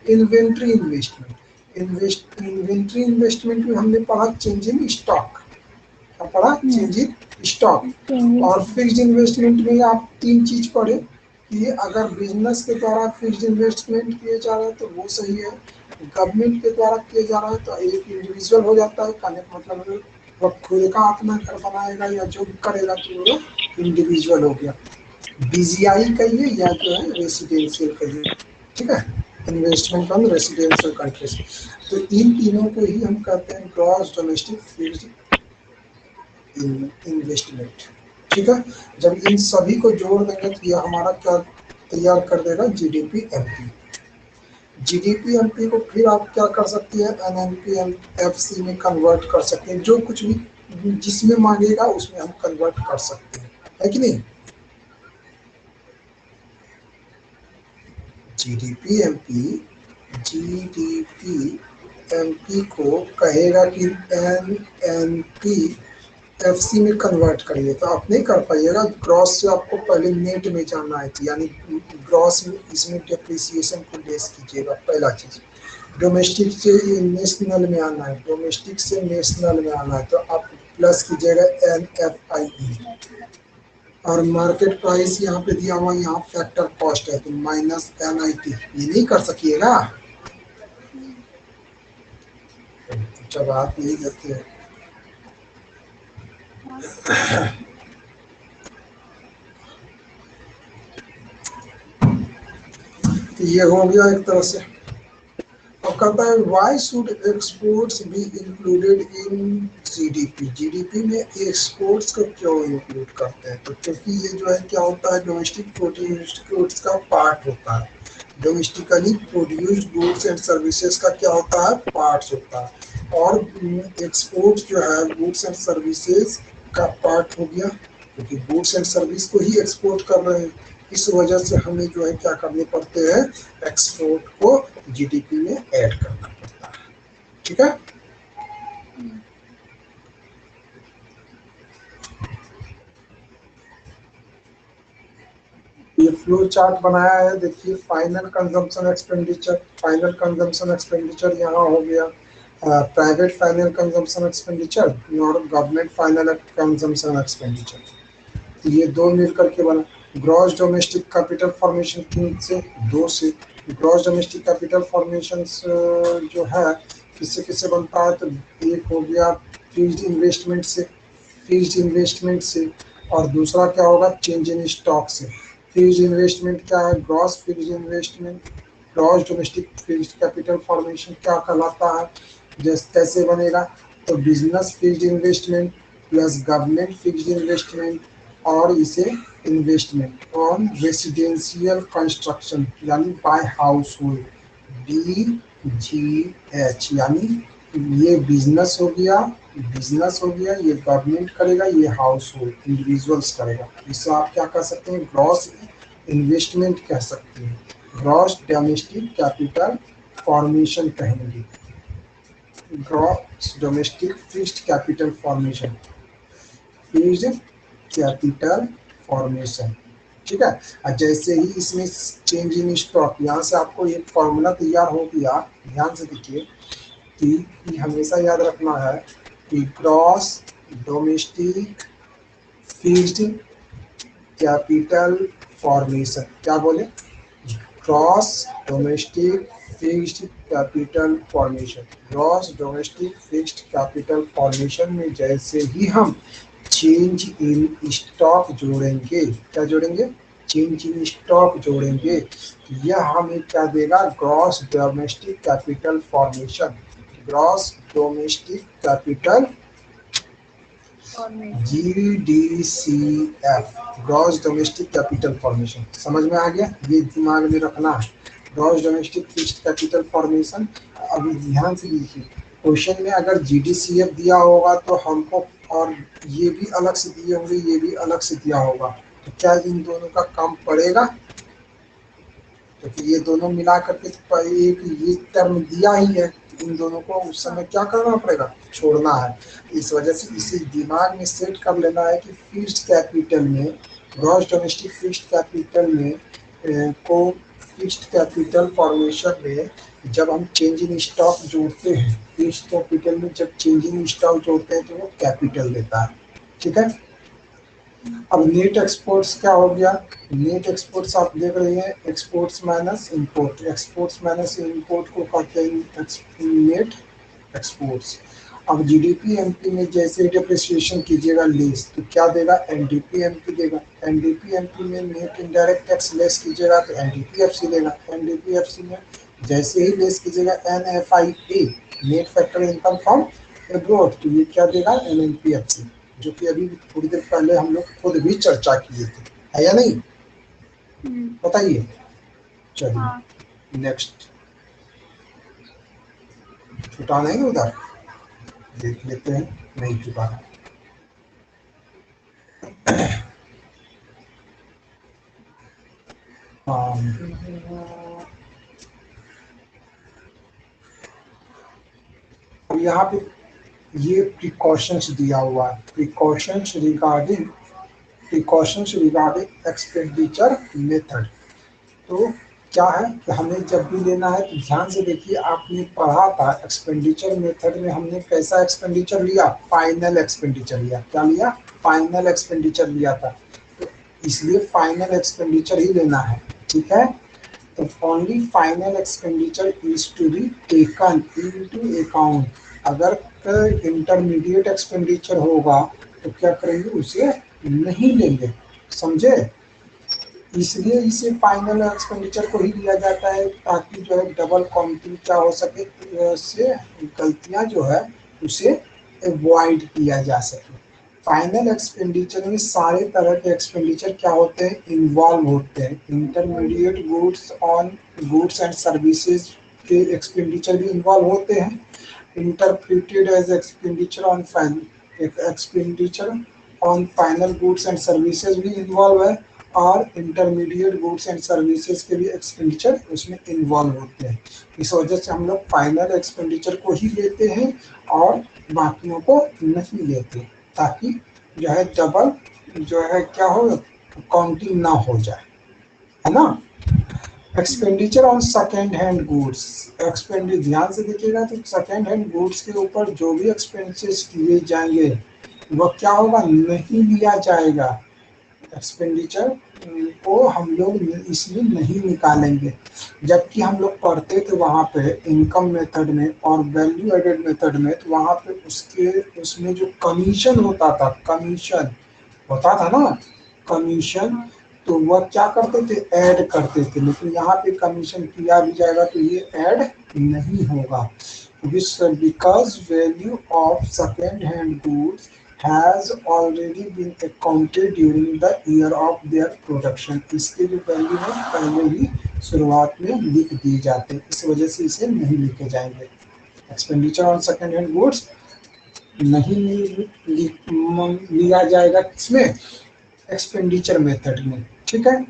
S1: इन्वेंट्री इन्वेस्टमेंट। इन्वेंट्री इन्वेस्टमेंट में हमने पढ़ा चेंज इन स्टॉक, क्या पढ़ा, चेंज इन स्टॉक। और फिक्स्ड इन्वेस्टमेंट में आप तीन चीज पढ़े, ये अगर बिजनेस के द्वारा फिक्स्ड इन्वेस्टमेंट किए जा रहे हैं तो वो सही है, गवर्नमेंट के द्वारा किए जा रहा है तो एक इंडिविजुअल हो जाता है। कहने का मतलब है वो खुद का अपना घर बनाएगा या जो भी करेगा तो वो इंडिविजुअल हो गया। बीजीआई कहिए या जो है रेसिडेंशियल कहिए, ठीक है, इन्वेस्टमेंट ऑन रेसिडेंशियल कंट्रीज। तो इन तीनों को ही हम कहते हैं ग्रॉस डोमेस्टिक फिक्स्ड इन्वेस्टमेंट, ठीक है। जब इन सभी को जोड़ देंगे तो यह हमारा क्या तैयार कर देगा, जीडीपी एमपी। जीडीपी एमपी को फिर आप क्या कर सकते हैं, एनएनपी एफसी में कन्वर्ट कर सकते हैं, जो कुछ भी जिसमें मांगेगा उसमें हम कन्वर्ट कर सकते हैं, है कि नहीं। जीडीपी एमपी को कहेगा कि एनएनपी एफसी में कन्वर्ट करिए, तो आप नहीं कर पाइएगा। ग्रॉस से आपको पहले नेट में जाना है, यानी ग्रॉस में इसमें डेप्रिसिएशन को लेस कीजिएगा, पहला चीज। डोमेस्टिक से नेशनल में आना है, डोमेस्टिक से नेशनल में आना है तो आप प्लस कीजिएगा NFIE, और मार्केट प्राइस यहाँ पे दिया हुआ, यहाँ फैक्टर कॉस्ट है तो माइनस NIT। ये नहीं कर सकिएगा जब आप नहीं देते हैं। ये हो गया एक तरह से। अब कहता है why should exports be included in GDP. GDP में एक्सपोर्ट्स को क्यों इंक्लूड करते हैं, तो क्योंकि ये जो है क्या होता है, डोमेस्टिक प्रोड्यूस्ड गुड्स का पार्ट होता है। Domestically produced goods and services का क्या होता है, पार्ट्स होता है। और एक्सपोर्ट जो है गुड्स एंड सर्विसेज का पार्ट हो गया, क्योंकि गुड्स एंड सर्विस को ही एक्सपोर्ट कर रहे हैं। इस वजह से हमें जो है क्या करने पड़ते हैं, एक्सपोर्ट को जीडीपी में ऐड करना पड़ता है, ठीक है। ये फ्लो चार्ट बनाया है, देखिए final consumption expenditure, final consumption expenditure यहाँ हो गया, प्राइवेट फाइनल कंजम्पशन एक्सपेंडिचर और गवर्नमेंट फाइनल कंजम्पशन एक्सपेंडिचर, ये दो मिलकर के बना। ग्रॉस डोमेस्टिक कैपिटल फॉर्मेशन तीन से, दो से। ग्रॉस डोमेस्टिक कैपिटल फॉर्मेशन जो है किससे किससे बनता है, तो एक हो गया फिक्स्ड इन्वेस्टमेंट से, फिक्स्ड इन्वेस्टमेंट से, और दूसरा क्या होगा, चेंज इन स्टॉक से। फिक्स्ड इन्वेस्टमेंट क्या है, gross fixed investment, gross domestic fixed capital formation क्या कहलाता है, जैसे कैसे बनेगा, तो business fixed investment plus government fixed investment और इसे इन्वेस्टमेंट ऑन रेसिडेंशियल कंस्ट्रक्शन यानी बाय हाउस होल्ड, BGH, यानी ये बिजनेस हो गया, ये गवर्नमेंट करेगा, ये हाउस होल्ड इंडिविजुअल्स करेगा। इससे आप क्या कह सकते हैं, ग्रॉस इन्वेस्टमेंट कह सकते हैं, ग्रॉस डोमेस्टिक कैपिटल फॉर्मेशन कहेंगे, gross domestic fixed capital formation, fixed capital formation, ठीक है। और जैसे ही इसमें चेंज इन स्टॉक, यहाँ से आपको एक फॉर्मूला तैयार हो गया, ध्यान से देखिए कि हमेशा याद रखना है कि gross domestic fixed capital formation, क्या बोले, gross domestic fixed capital formation, gross domestic fixed capital formation में जैसे ही हम चेंज इन स्टॉक जोड़ेंगे, क्या जोड़ेंगे, चेंज इन स्टॉक जोड़ेंगे, यह हमें क्या देगा, gross domestic capital formation, gross domestic capital GDCF, gross domestic capital formation. समझ में आ गया, ये दिमाग में रखना है, gross domestic fixed capital formation. अभी ध्यान से लिखिए, क्वेश्चन में अगर GDCF दिया होगा तो हमको, और ये भी अलग से दिए होंगे, ये भी अलग से दिया होगा, तो क्या इन दोनों का काम पड़ेगा, क्योंकि ये दोनों मिला करके एक ये टर्म दिया ही है, इन दोनों को उस समय क्या करना पड़ेगा, छोड़ना है। इस वजह से इसे दिमाग में सेट कर लेना है कि फिक्स्ड कैपिटल में, ग्रॉस डोमेस्टिक फिक्स्ड कैपिटल में को फिक्स्ड कैपिटल फॉर्मेशन में जब हम चेंज इन स्टॉक जोड़ते हैं, फिक्स्ड कैपिटल में जब चेंज इन स्टॉक जोड़ते हैं तो वो कैपिटल देता है, ठीक है। अब नेट एक्सपोर्ट्स क्या हो गया, नेट एक्सपोर्ट्स आप देख रहे हैं, exports minus import, exports minus import को कहते हैं नेट एक्सपोर्ट्स। अब जीडीपी एमपी में जैसे डिप्रिसिएशन कीजिएगा लेस तो क्या देगा, एनडीपी एमपी देगा। एनडीपी एमपी में नेट इनडायरेक्ट टैक्स लेस कीजिएगा तो एनडीपीएफसी देगा। एनडीपीएफसी में जैसे ही लेस कीजिएगा NFIA, net factor income from abroad, तो ये क्या देगा, एनएनपीएफसी, जो कि अभी थोड़ी देर पहले हम लोग खुद भी चर्चा किए थे, है या नहीं, बताइए। चलिए नेक्स्ट, छुटा नहीं उधर, देख लेते हैं, नहीं छुटा। अब यहाँ पे ये प्रिकॉशंस दिया हुआ है, प्रिकॉशंस रिगार्डिंग एक्सपेंडिचर मेथड। तो क्या है कि हमें जब भी लेना है तो ध्यान से देखिए, आपने पढ़ा था एक्सपेंडिचर मेथड में हमने कैसा एक्सपेंडिचर लिया, फाइनल एक्सपेंडिचर लिया। क्या लिया, फाइनल एक्सपेंडिचर लिया था, तो इसलिए फाइनल एक्सपेंडिचर ही लेना है, ठीक है। तो only final expenditure is to be taken into account. अगर इंटरमीडिएट एक्सपेंडिचर होगा तो क्या करेंगे, उसे नहीं लेंगे, समझे। इसलिए इसे फाइनल एक्सपेंडिचर को ही लिया जाता है, ताकि जो है डबल काउंटिंग क्या हो सके, से गलतियां जो है उसे अवॉइड किया जा सके। फाइनल एक्सपेंडिचर में सारे तरह के एक्सपेंडिचर क्या होते हैं, इन्वॉल्व होते हैं। इंटरमीडिएट गुड्स एंड सर्विसेज के एक्सपेंडिचर भी इन्वॉल्व होते हैं। Interpreted as expenditure on final goods and services भी इन्वॉल्व है, और इंटरमीडिएट गुड्स एंड सर्विसेज के भी एक्सपेंडिचर उसमें इन्वॉल्व होते हैं। इस वजह से हम लोग फाइनल एक्सपेंडिचर को ही लेते हैं और बाकियों को नहीं लेते, ताकि जो है डबल जो है क्या हो, काउंटिंग ना हो जाए, है ना। Expenditure on second hand goods, expenditure ध्यान से देखिएगा तो सेकेंड हैंड गुड्स के ऊपर जो भी एक्सपेंसेस किए जाएंगे वह क्या होगा, नहीं लिया जाएगा। एक्सपेंडिचर को हम लोग इसमें नहीं निकालेंगे। जबकि हम लोग पढ़ते थे वहाँ पे इनकम मेथड में और वैल्यू एडेड मेथड में, तो वहाँ पे उसमें जो कमीशन होता था ना, कमीशन, तो वह क्या करते थे, ऐड करते थे। लेकिन यहाँ पे कमीशन किया भी जाएगा तो ये ऐड नहीं होगा, because value of second hand goods has already been accounted during the year of their production। इसके जो वैल्यू है पहले ही शुरुआत में लिख दिए जाते हैं, इस वजह से इसे नहीं लिखे जाएंगे। Expenditure on second hand goods नहीं लिया जाएगा, इसमें एक्सपेंडिचर मेथड में, ठीक है।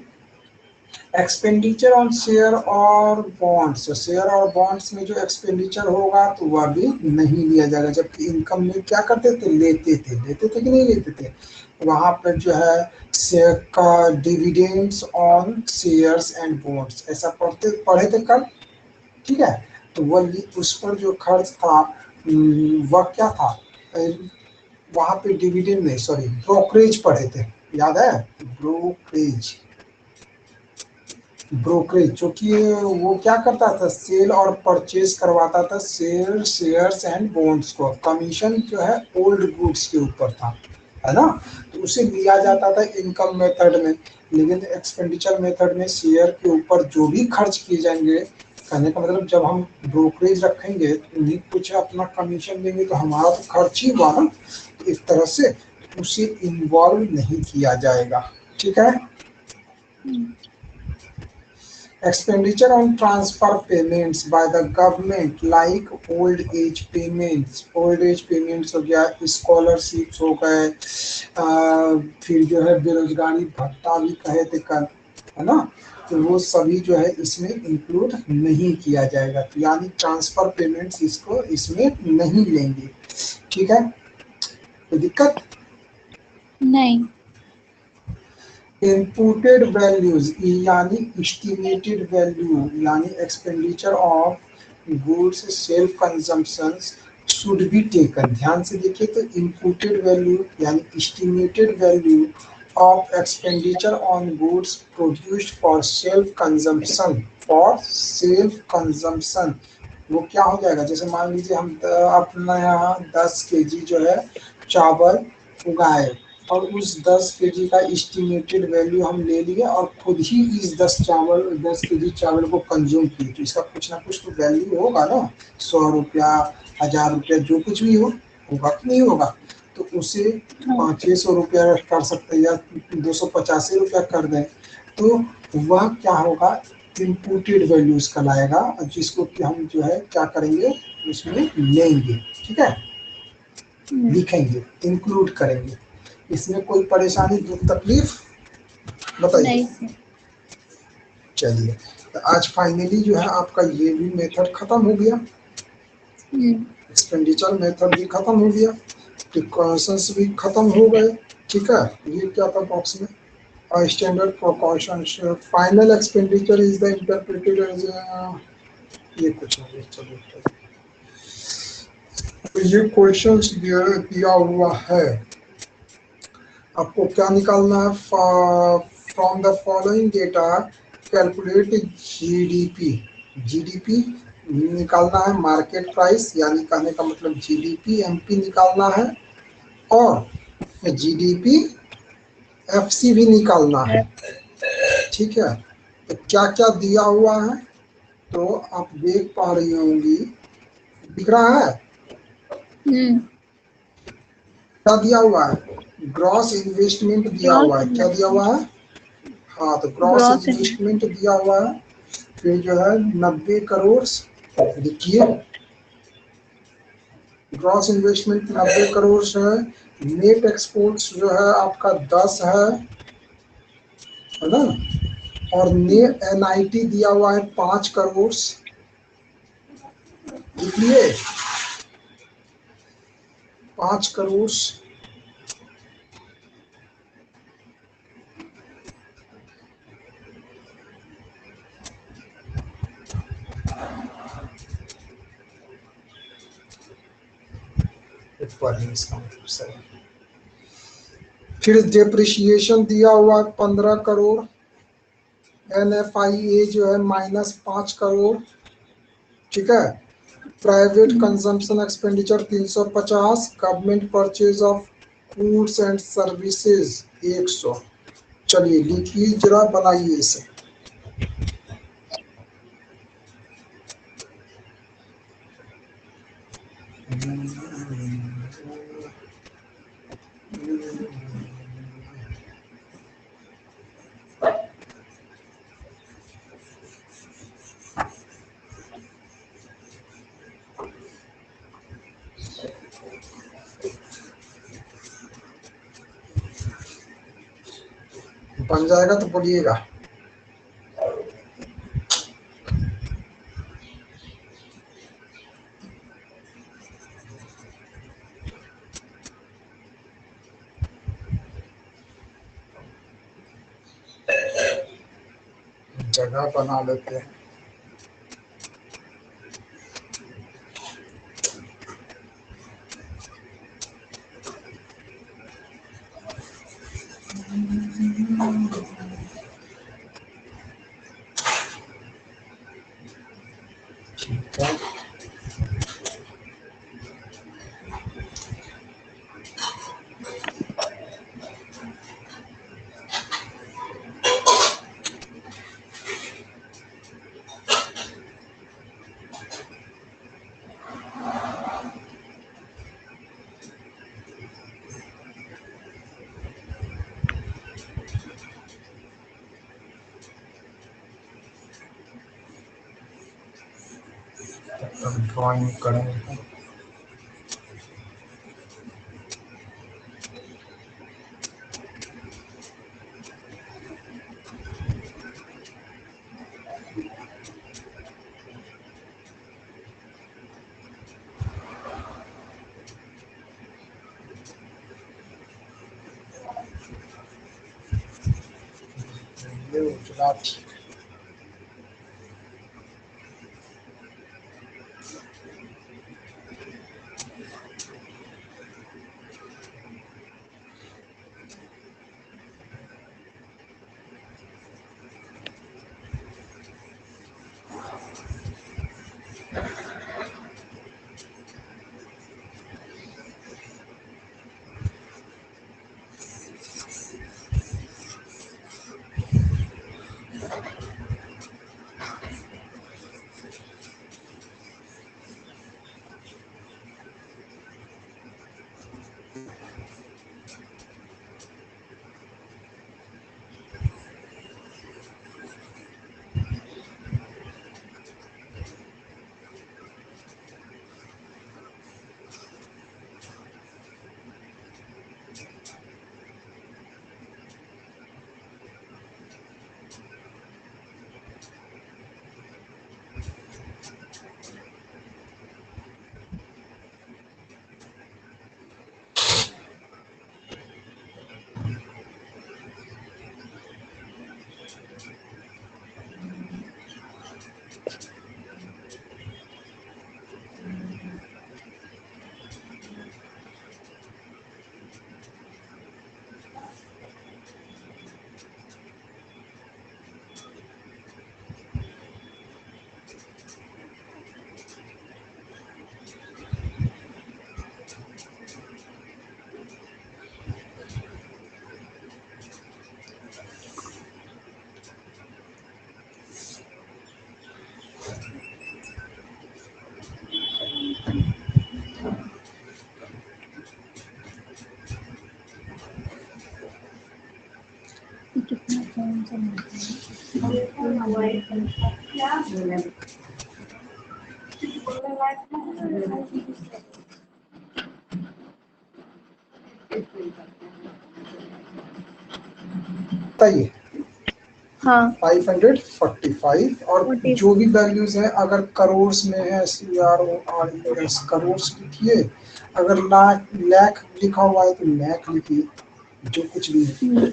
S1: एक्सपेंडिचर ऑन शेयर और बॉन्ड्स, शेयर और बॉन्ड्स में जो एक्सपेंडिचर होगा तो वह भी नहीं लिया जाएगा। जबकि इनकम में क्या करते थे, लेते थे कि नहीं लेते थे। वहां पर जो है शेयर का dividends on shares and bonds ऐसा पढ़े थे कल, ठीक है। तो वह उस पर जो खर्च था वह क्या था, वहां पे डिविडेंड नहीं, सॉरी ब्रोकरेज पढ़े थे, याद है, ब्रोकरेज जो कि वो क्या करता था, सेल और परचेज करवाता था शेयर्स एंड बॉन्ड्स को। कमीशन जो है ओल्ड गुड्स के ऊपर था, है ना, तो उसे लिया जाता था इनकम मेथड में। लेकिन एक्सपेंडिचर मेथड में शेयर के ऊपर जो भी खर्च किए जाएंगे, कहने का मतलब जब हम ब्रोकरेज रखेंगे तो नहीं कुछ अपना कमीशन देंगे तो हमारा तो खर्च ही हुआ ना, तो इस तरह से उसे इन्वॉल्व नहीं किया जाएगा, ठीक है। Expenditure on transfer payments by the government like old age payments हो गया, scholarships हो गए, फिर जो है बेरोजगारी भत्ता भी कहे थे कल, है ना, तो वो सभी जो है इसमें इंक्लूड नहीं किया जाएगा। तो यानी ट्रांसफर पेमेंट्स इसको इसमें नहीं लेंगे, ठीक है, कोई दिक्कत
S2: नहीं।
S1: इनपुटेड वैल्यूज यानी एस्टिमेटेड वैल्यू यानी expenditure of goods self consumption should be taken. ध्यान से देखिए तो इनपुटेड वैल्यू यानी estimated value of expenditure on goods produced for self consumption, for self consumption। वो क्या हो जाएगा, जैसे मान लीजिए हम अपना यहाँ 10 kg जो है चावल उगाए और उस 10 kg का एस्टिमेटेड वैल्यू हम ले लिए और खुद ही इस 10 kg चावल को कंज्यूम किए, तो इसका कुछ ना कुछ तो वैल्यू होगा ना, 100 रुपया, 1000 रुपया, जो कुछ भी होगा कि नहीं होगा, तो उसे 600 रुपया कर सकते हैं या 285 रुपया कर दें, तो वह क्या होगा, इम्पूटेड वैल्यूज कहलाएगा, जिसको कि हम जो है क्या करेंगे उसमें लेंगे, ठीक है, लिखेंगे, इंक्लूड करेंगे। इसमें कोई परेशानी दुख तकलीफ बताइए। चलिए, तो आज फाइनली जो है आपका ये भी मेथड खत्म हो गया, एक्सपेंडिचर मेथड भी खत्म हो गया, प्रिकॉशंस भी खत्म हो गए, ठीक है। ये क्या था बॉक्स में, standard precautions, final expenditure is the interpreted as, ये कुछ नहीं, चलिए। तो ये क्वेश्चंस दिया हुआ है, आपको क्या निकालना है, from the following data calculate GDP, GDP निकालना है, मार्केट प्राइस यानी कहने का मतलब जीडीपी एमपी निकालना है, और जीडीपी एफसी भी निकालना है, ठीक है। तो क्या क्या दिया हुआ है, तो आप देख पा रही होंगी, दिख रहा है क्या दिया हुआ है, ग्रॉस इन्वेस्टमेंट दिया हुआ है, क्या दिया हुआ है, हाँ, तो ग्रॉस इन्वेस्टमेंट दिया हुआ है, फिर जो है 90 करोड़ लिखिए, ग्रॉस इन्वेस्टमेंट 90 करोड़ है, नेट एक्सपोर्ट्स जो है आपका 10 है ना, और नेट एनआईटी दिया हुआ है 5 करोड़, लिखिए 5 करोड़, इसका मतलब सही। फिर डेप्रिसिएशन दिया हुआ है 15 करोड़, एनएफआईए जो है -5 करोड़, ठीक है। Private consumption expenditure 350, government purchase of goods and services 100। चलिए लिखिए जरा, बनाइए इसे। बन जाएगा तो बोलिएगा। जगह बना लेते हैं। ठीक है, ड्राइंग करेंगे। ये उजला ठीक है।
S2: कितना कौन सा
S1: बताइए।
S2: हाँ
S1: 545 और
S2: 40
S1: जो भी वैल्यूज है अगर करोड़ में है CRORES करोड़ लिखिए, अगर लाख लाख लिखा हुआ है तो लाख लिखिए, जो कुछ भी है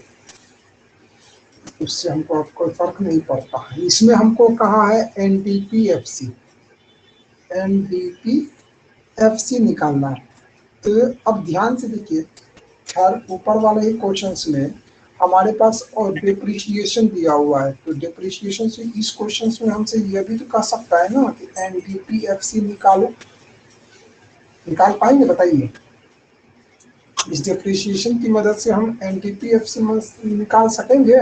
S1: उससे हमको अब कोई फर्क नहीं पड़ता है। इसमें हमको कहा है NDPFC निकालना है। तो अब ध्यान से देखिए, खैर ऊपर वाले ही क्वेश्चंस में हमारे पास और डिप्रिशिएशन दिया हुआ है, तो डिप्रिशिएशन से इस क्वेश्चंस में हमसे यह भी तो कह सकता है ना कि NDPFC निकालो, निकाल पाएंगे बताइए? इस डिप्रिशिएशन की मदद से हम NDPFC निकाल सकेंगे?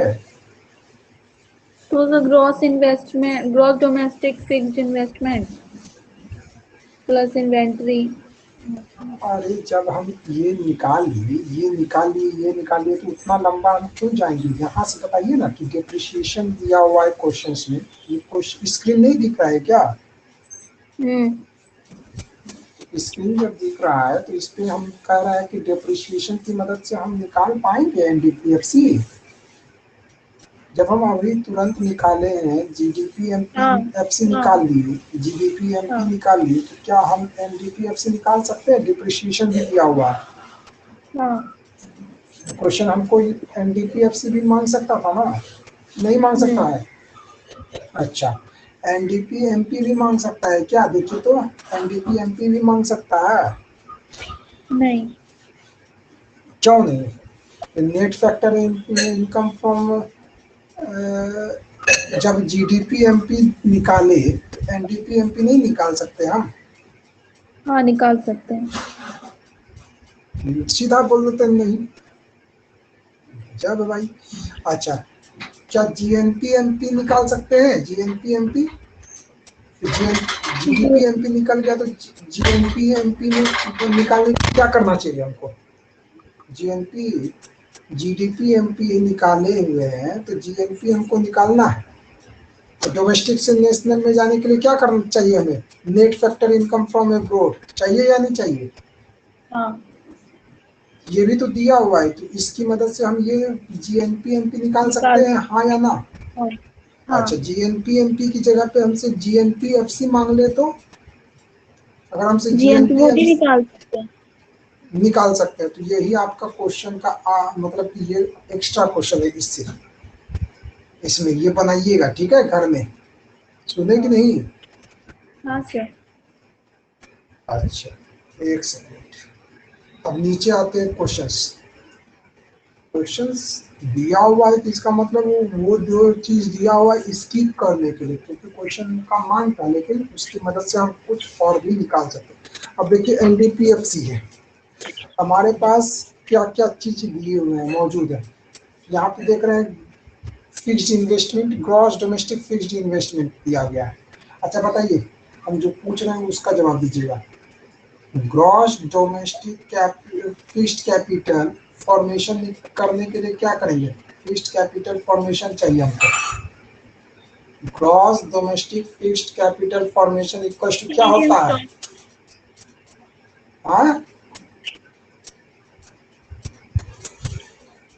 S2: तो gross investment, gross domestic fixed investment plus inventory.
S1: अरे जब हम ये निकाल लिए तो उतना लंबा हम क्यों जाएंगे? यहाँ से बताइए ना कि डिप्रिशिएशन दिया हुआ है क्वेश्चंस में, ये क्वेश्चन स्क्रीन नहीं दिख रहा है क्या? स्क्रीन जब दिख रहा है तो इस पे हम कह रहा है कि डिप्रिशिएशन की मदद से हम निकाल पाएंगे NDPFC। जब हम अभी तुरंत निकाले हैं GDP-MPFC निकाल लिए, GDP-MP निकाल लिए, तो क्या हम NDPFC निकाल सकते हैं? डिप्रिशिएशन भी दिया हुआ है। क्वेश्चन हमको NDPFC भी मांग सकता था ना, नहीं मांग सकता है? अच्छा, NDP-MP भी मांग सकता है क्या? देखिए तो NDP-MP भी मांग सकता है।
S2: नहीं,
S1: क्यों नहीं? नेट फैक्टर इनकम फ्रॉम, जब GDP-MP निकाले तो NDP-MP नहीं निकाल सकते हम?
S2: हाँ निकाल सकते हैं।
S1: सीधा बोल देते नहीं जब भाई। अच्छा, क्या GNP-MP निकाल सकते हैं? GNP-MP GDP-MP निकल गया तो GNP-MP में निकालने के क्या करना चाहिए हमको? GDP-MP निकाले हुए हैं तो GNP हमको निकालना है। तो डोमेस्टिक से नेशनल में जाने के लिए क्या करना चाहिए हमें? Net factor income from abroad चाहिए या नहीं चाहिए?
S2: हाँ
S1: ये भी तो दिया हुआ है, तो इसकी मदद से हम ये GNP-MP निकाल सकते हैं, हाँ या ना?
S2: हाँ।
S1: अच्छा, GNP-MP की जगह पे हमसे GNP-FC मांग ले तो? अगर हमसे
S2: GNP
S1: निकाल सकते हैं तो यही आपका क्वेश्चन का मतलब कि ये एक्स्ट्रा क्वेश्चन है इससे, इसमें ये बनाइएगा, ठीक है? घर में सुने कि नहीं?
S2: हाँ सर।
S1: अच्छा, एक सेकंड, अब नीचे आते हैं क्वेश्चंस। क्वेश्चंस दिया हुआ है तो इसका मतलब वो जो चीज दिया हुआ है स्किप करने के लिए, क्योंकि क्वेश्चन का मान था, लेकिन उसकी मदद से हम कुछ और भी निकाल सकते हैं। अब देखिए NDPFC है, हमारे पास क्या क्या चीज दिए हुए हैं, मौजूद है। यहाँ पे देख रहे हैं fixed investment, gross domestic fixed investment दिया गया है। अच्छा बताइए, हम जो पूछ रहे हैं उसका जवाब दीजिएगा। Gross domestic fixed capital formation करने के लिए क्या करेंगे? फिक्स्ड कैपिटल फॉर्मेशन चाहिए हमको। Gross domestic fixed capital formation equal to क्या होता है? हाँ,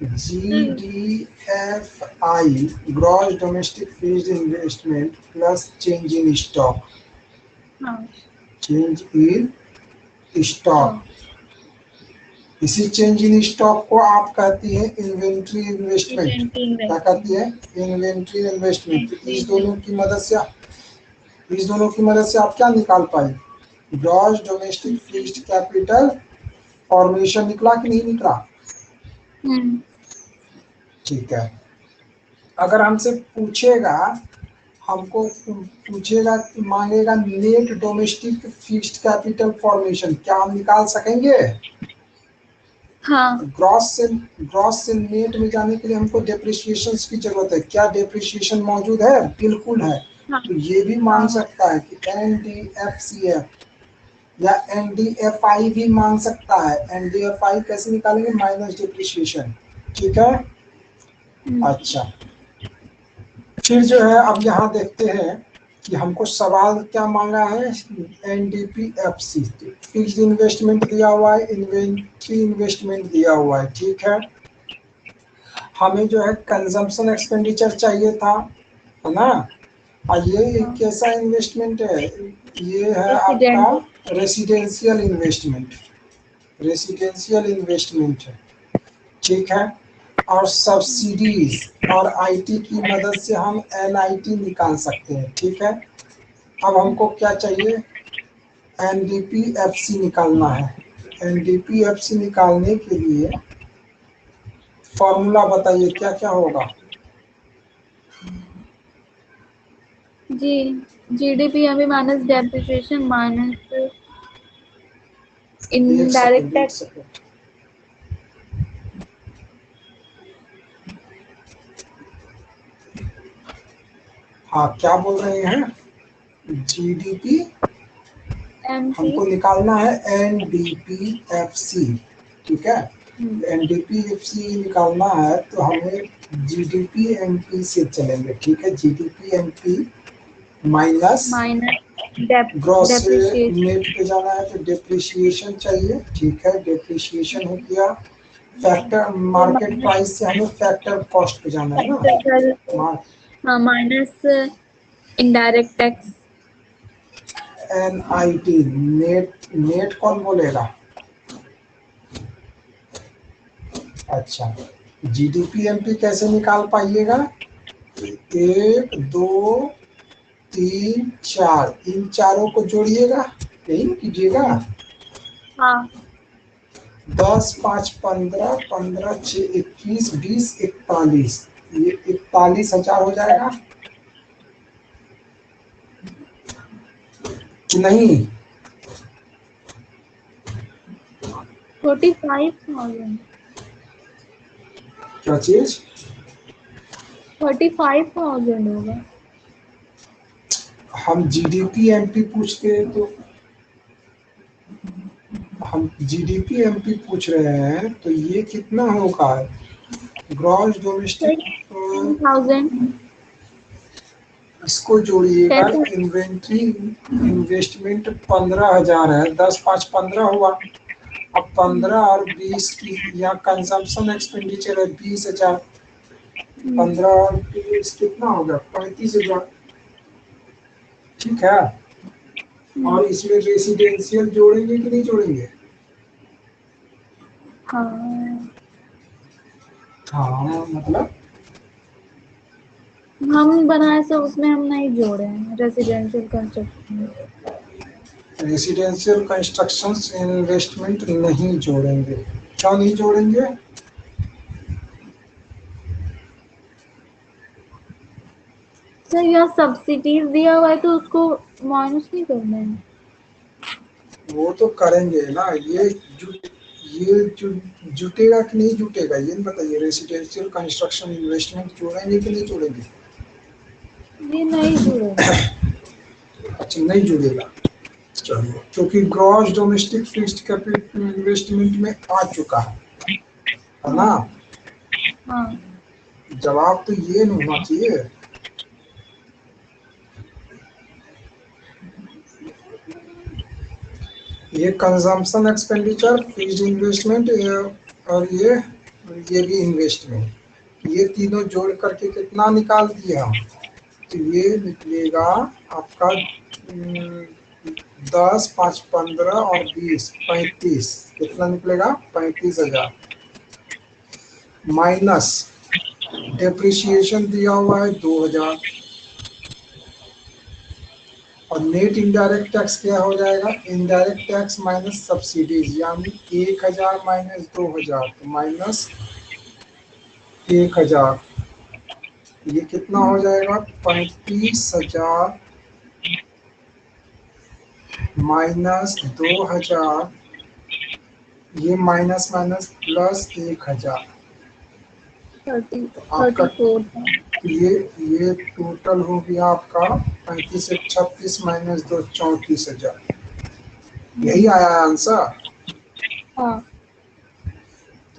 S1: GDFI gross domestic fixed investment plus change in stock, change in stock. इसी चेंज इन स्टॉक को आप कहती है इन्वेंट्री इन्वेस्टमेंट। क्या कहती है? Inventory investment. इस दोनों की मदद से आप क्या निकाल पाए? Gross domestic fixed capital formation निकला कि नहीं निकला? ठीक है। अगर हमसे पूछेगा, हमको पूछेगा, मांगेगा net domestic fixed capital formation, क्या हम निकाल सकेंगे?
S2: हाँ।
S1: ग्रॉस से नेट में जाने के लिए हमको डेप्रिसिएशन की जरूरत है। क्या डेप्रिसिएशन मौजूद है? बिल्कुल है। तो ये भी मांग सकता है कि NDFCF या NDFI भी मांग सकता है। NDFI कैसे निकालेंगे? माइनस डेप्रिसिएशन, ठीक है? अच्छा, फिर जो है अब यहाँ देखते हैं कि हमको सवाल क्या मांगा है, NDPFC, फिक्स्ड इन्वेस्टमेंट दिया हुआ है, इन्वेंट्री इन्वेस्टमेंट दिया हुआ है, ठीक है। हमें जो है कंजम्पशन एक्सपेंडिचर चाहिए था, है ना। और ये कैसा इन्वेस्टमेंट है, ये है आपका रेसिडेंशियल इन्वेस्टमेंट, रेसिडेंशियल इन्वेस्टमेंट है, ठीक है। और सब्सिडीज और आईटी की मदद से हम NIT निकाल सकते हैं, ठीक है। अब हमको क्या चाहिए, NDPFC निकालना है। NDPFC निकालने के लिए फॉर्मूला बताइए क्या क्या होगा।
S2: जी, GDP अभी minus depreciation minus indirect tax.
S1: हाँ, क्या बोल रहे हैं, GDP हमको निकालना है NDPFC, ठीक है। NDPFC निकालना है तो हमें GDP-MP से चलेंगे, ठीक है। GDP-MP माइनस ग्रॉस से नेट पे जाना है तो डेप्रिसिएशन चाहिए, ठीक है। डेप्रिसिएशन हो गया, फैक्टर मार्केट प्राइस से हमें फैक्टर कॉस्ट पे जाना है ना,
S2: हाँ, minus indirect tax
S1: NIT, net कौन बोलेगा। अच्छा, GDP-MP कैसे निकाल पाइएगा, 1 2 3 4, इन चारों को जोड़िएगा, यही कीजिएगा।
S2: हाँ,
S1: 10 5 15 15 6 21 20 41, ये 41,000 हो जाएगा कि नहीं।
S2: 45,000।
S1: क्या चीज,
S2: 45,000 होगा।
S1: हम GDP-MP पूछते हैं तो हम GDP-MP पूछ रहे हैं तो ये कितना होगा, ग्रॉस डोमेस्टिक,
S2: 10,000।
S1: इसको जोड़िएगा, इन्वेंट्री इन्वेस्टमेंट 15,000 है, 10 5 15 हुआ। अब 15 और 20 की यहाँ कंजम्पशन एक्सपेंडिचर है 20,000, 15 और 20 कितना होगा, 35,000, ठीक है। और इसमें रेसिडेंशियल जोड़ेंगे कि नहीं जोड़ेंगे।
S2: हाँ,
S1: हाँ मतलब
S2: हम बनाए से उसमें हम नहीं जोड़े हैं residential construction.
S1: Residential construction investment नहीं जोड़ेंगे, क्यों नहीं जोड़ेंगे।
S2: सर, यहाँ सब्सिडीज दिया हुआ है तो उसको माइनस नहीं करना है।
S1: वो तो करेंगे ना, ये जुटेगा कि नहीं जुटेगा ये बताइए, रेसिडेंशियल कंस्ट्रक्शन इन्वेस्टमेंट जोड़ेंगे कि नहीं जोड़ेंगे।
S2: ये नहीं जुड़ेगा।
S1: अच्छा, नहीं जुड़ेगा, चलिए, क्योंकि gross domestic fixed capital investment में आ चुका है ना।
S2: हाँ,
S1: जवाब तो ये नहीं होना चाहिए। ये कंजम्पशन एक्सपेंडिचर, फिक्स्ड इन्वेस्टमेंट और ये भी इन्वेस्टमेंट, ये तीनों जोड़ करके कितना निकाल दिया हम, तो ये निकलेगा आपका 10 5 15 और 20 35, कितना निकलेगा 35,000, माइनस डेप्रिसिएशन दिया हुआ है 2,000, और नेट इनडायरेक्ट टैक्स क्या हो जाएगा, इनडायरेक्ट टैक्स माइनस सब्सिडीज, यानी 1,000 माइनस 2,000 तो माइनस 1,000, ये कितना हो जाएगा 35,000 माइनस 2,000, ये माइनस माइनस प्लस 1,000,
S2: 34।
S1: ये टोटल हो गया आपका 35 से 36 माइनस 2 34,000, यही आया आंसर।
S2: हाँ,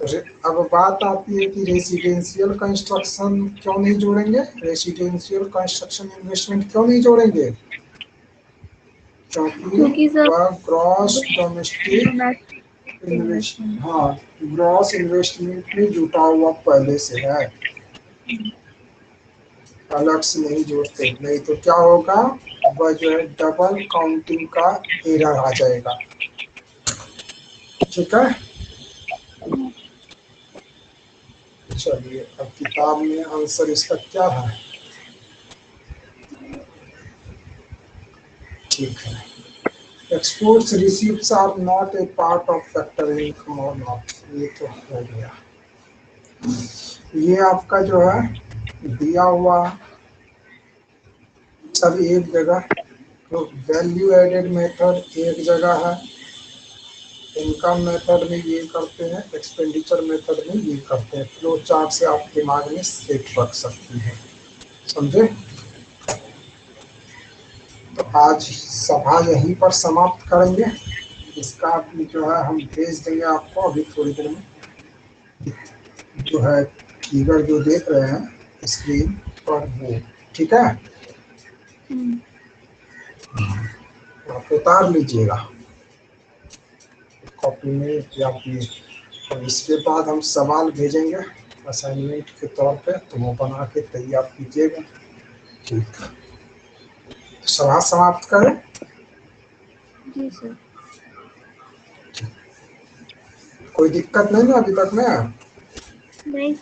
S1: तो अब बात आती है कि रेसिडेंशियल कंस्ट्रक्शन क्यों नहीं जोड़ेंगे, रेसिडेंशियल कंस्ट्रक्शन इन्वेस्टमेंट क्यों नहीं जोड़ेंगे, क्योंकि
S2: सर
S1: वह ग्रॉस डोमेस्टिक
S2: इन्वेस्टमेंट।
S1: हाँ ग्रॉस इन्वेस्टमेंट में जुटा हुआ पहले से है, अलग से नहीं जोड़ते, नहीं तो क्या होगा, वह जो है डबल काउंटिंग का एरर आ जाएगा। ठीक है, चलिए अब किताब में आंसर इसका क्या है। ठीक है, exports receipts are not a part of factor income और नॉट, ये तो हो गया। ये आपका जो है दिया हुआ सब एक जगह, तो वैल्यू एडेड मेथड एक जगह है, इनकम मेथड में ये करते हैं, एक्सपेंडिचर मेथड में ये करते हैं। फ्लो चार्ट से आप दिमाग में सेट रख सकती हैं, समझे। तो आज सभा यहीं पर समाप्त करेंगे, इसका जो है हम भेज देंगे आपको अभी थोड़ी देर में, जो है फिगर जो देख रहे हैं स्क्रीन पर वो, ठीक है, आप उतार लीजिएगा कॉपी में या फिर, और इसके बाद हम सवाल भेजेंगे असाइनमेंट के तौर पे, तो वो बना के तैयार कीजिएगा। ठीक, सभा समाप्त करें।
S2: जी सर।
S1: कोई दिक्कत नहीं ना अभी तक में।
S2: नहीं।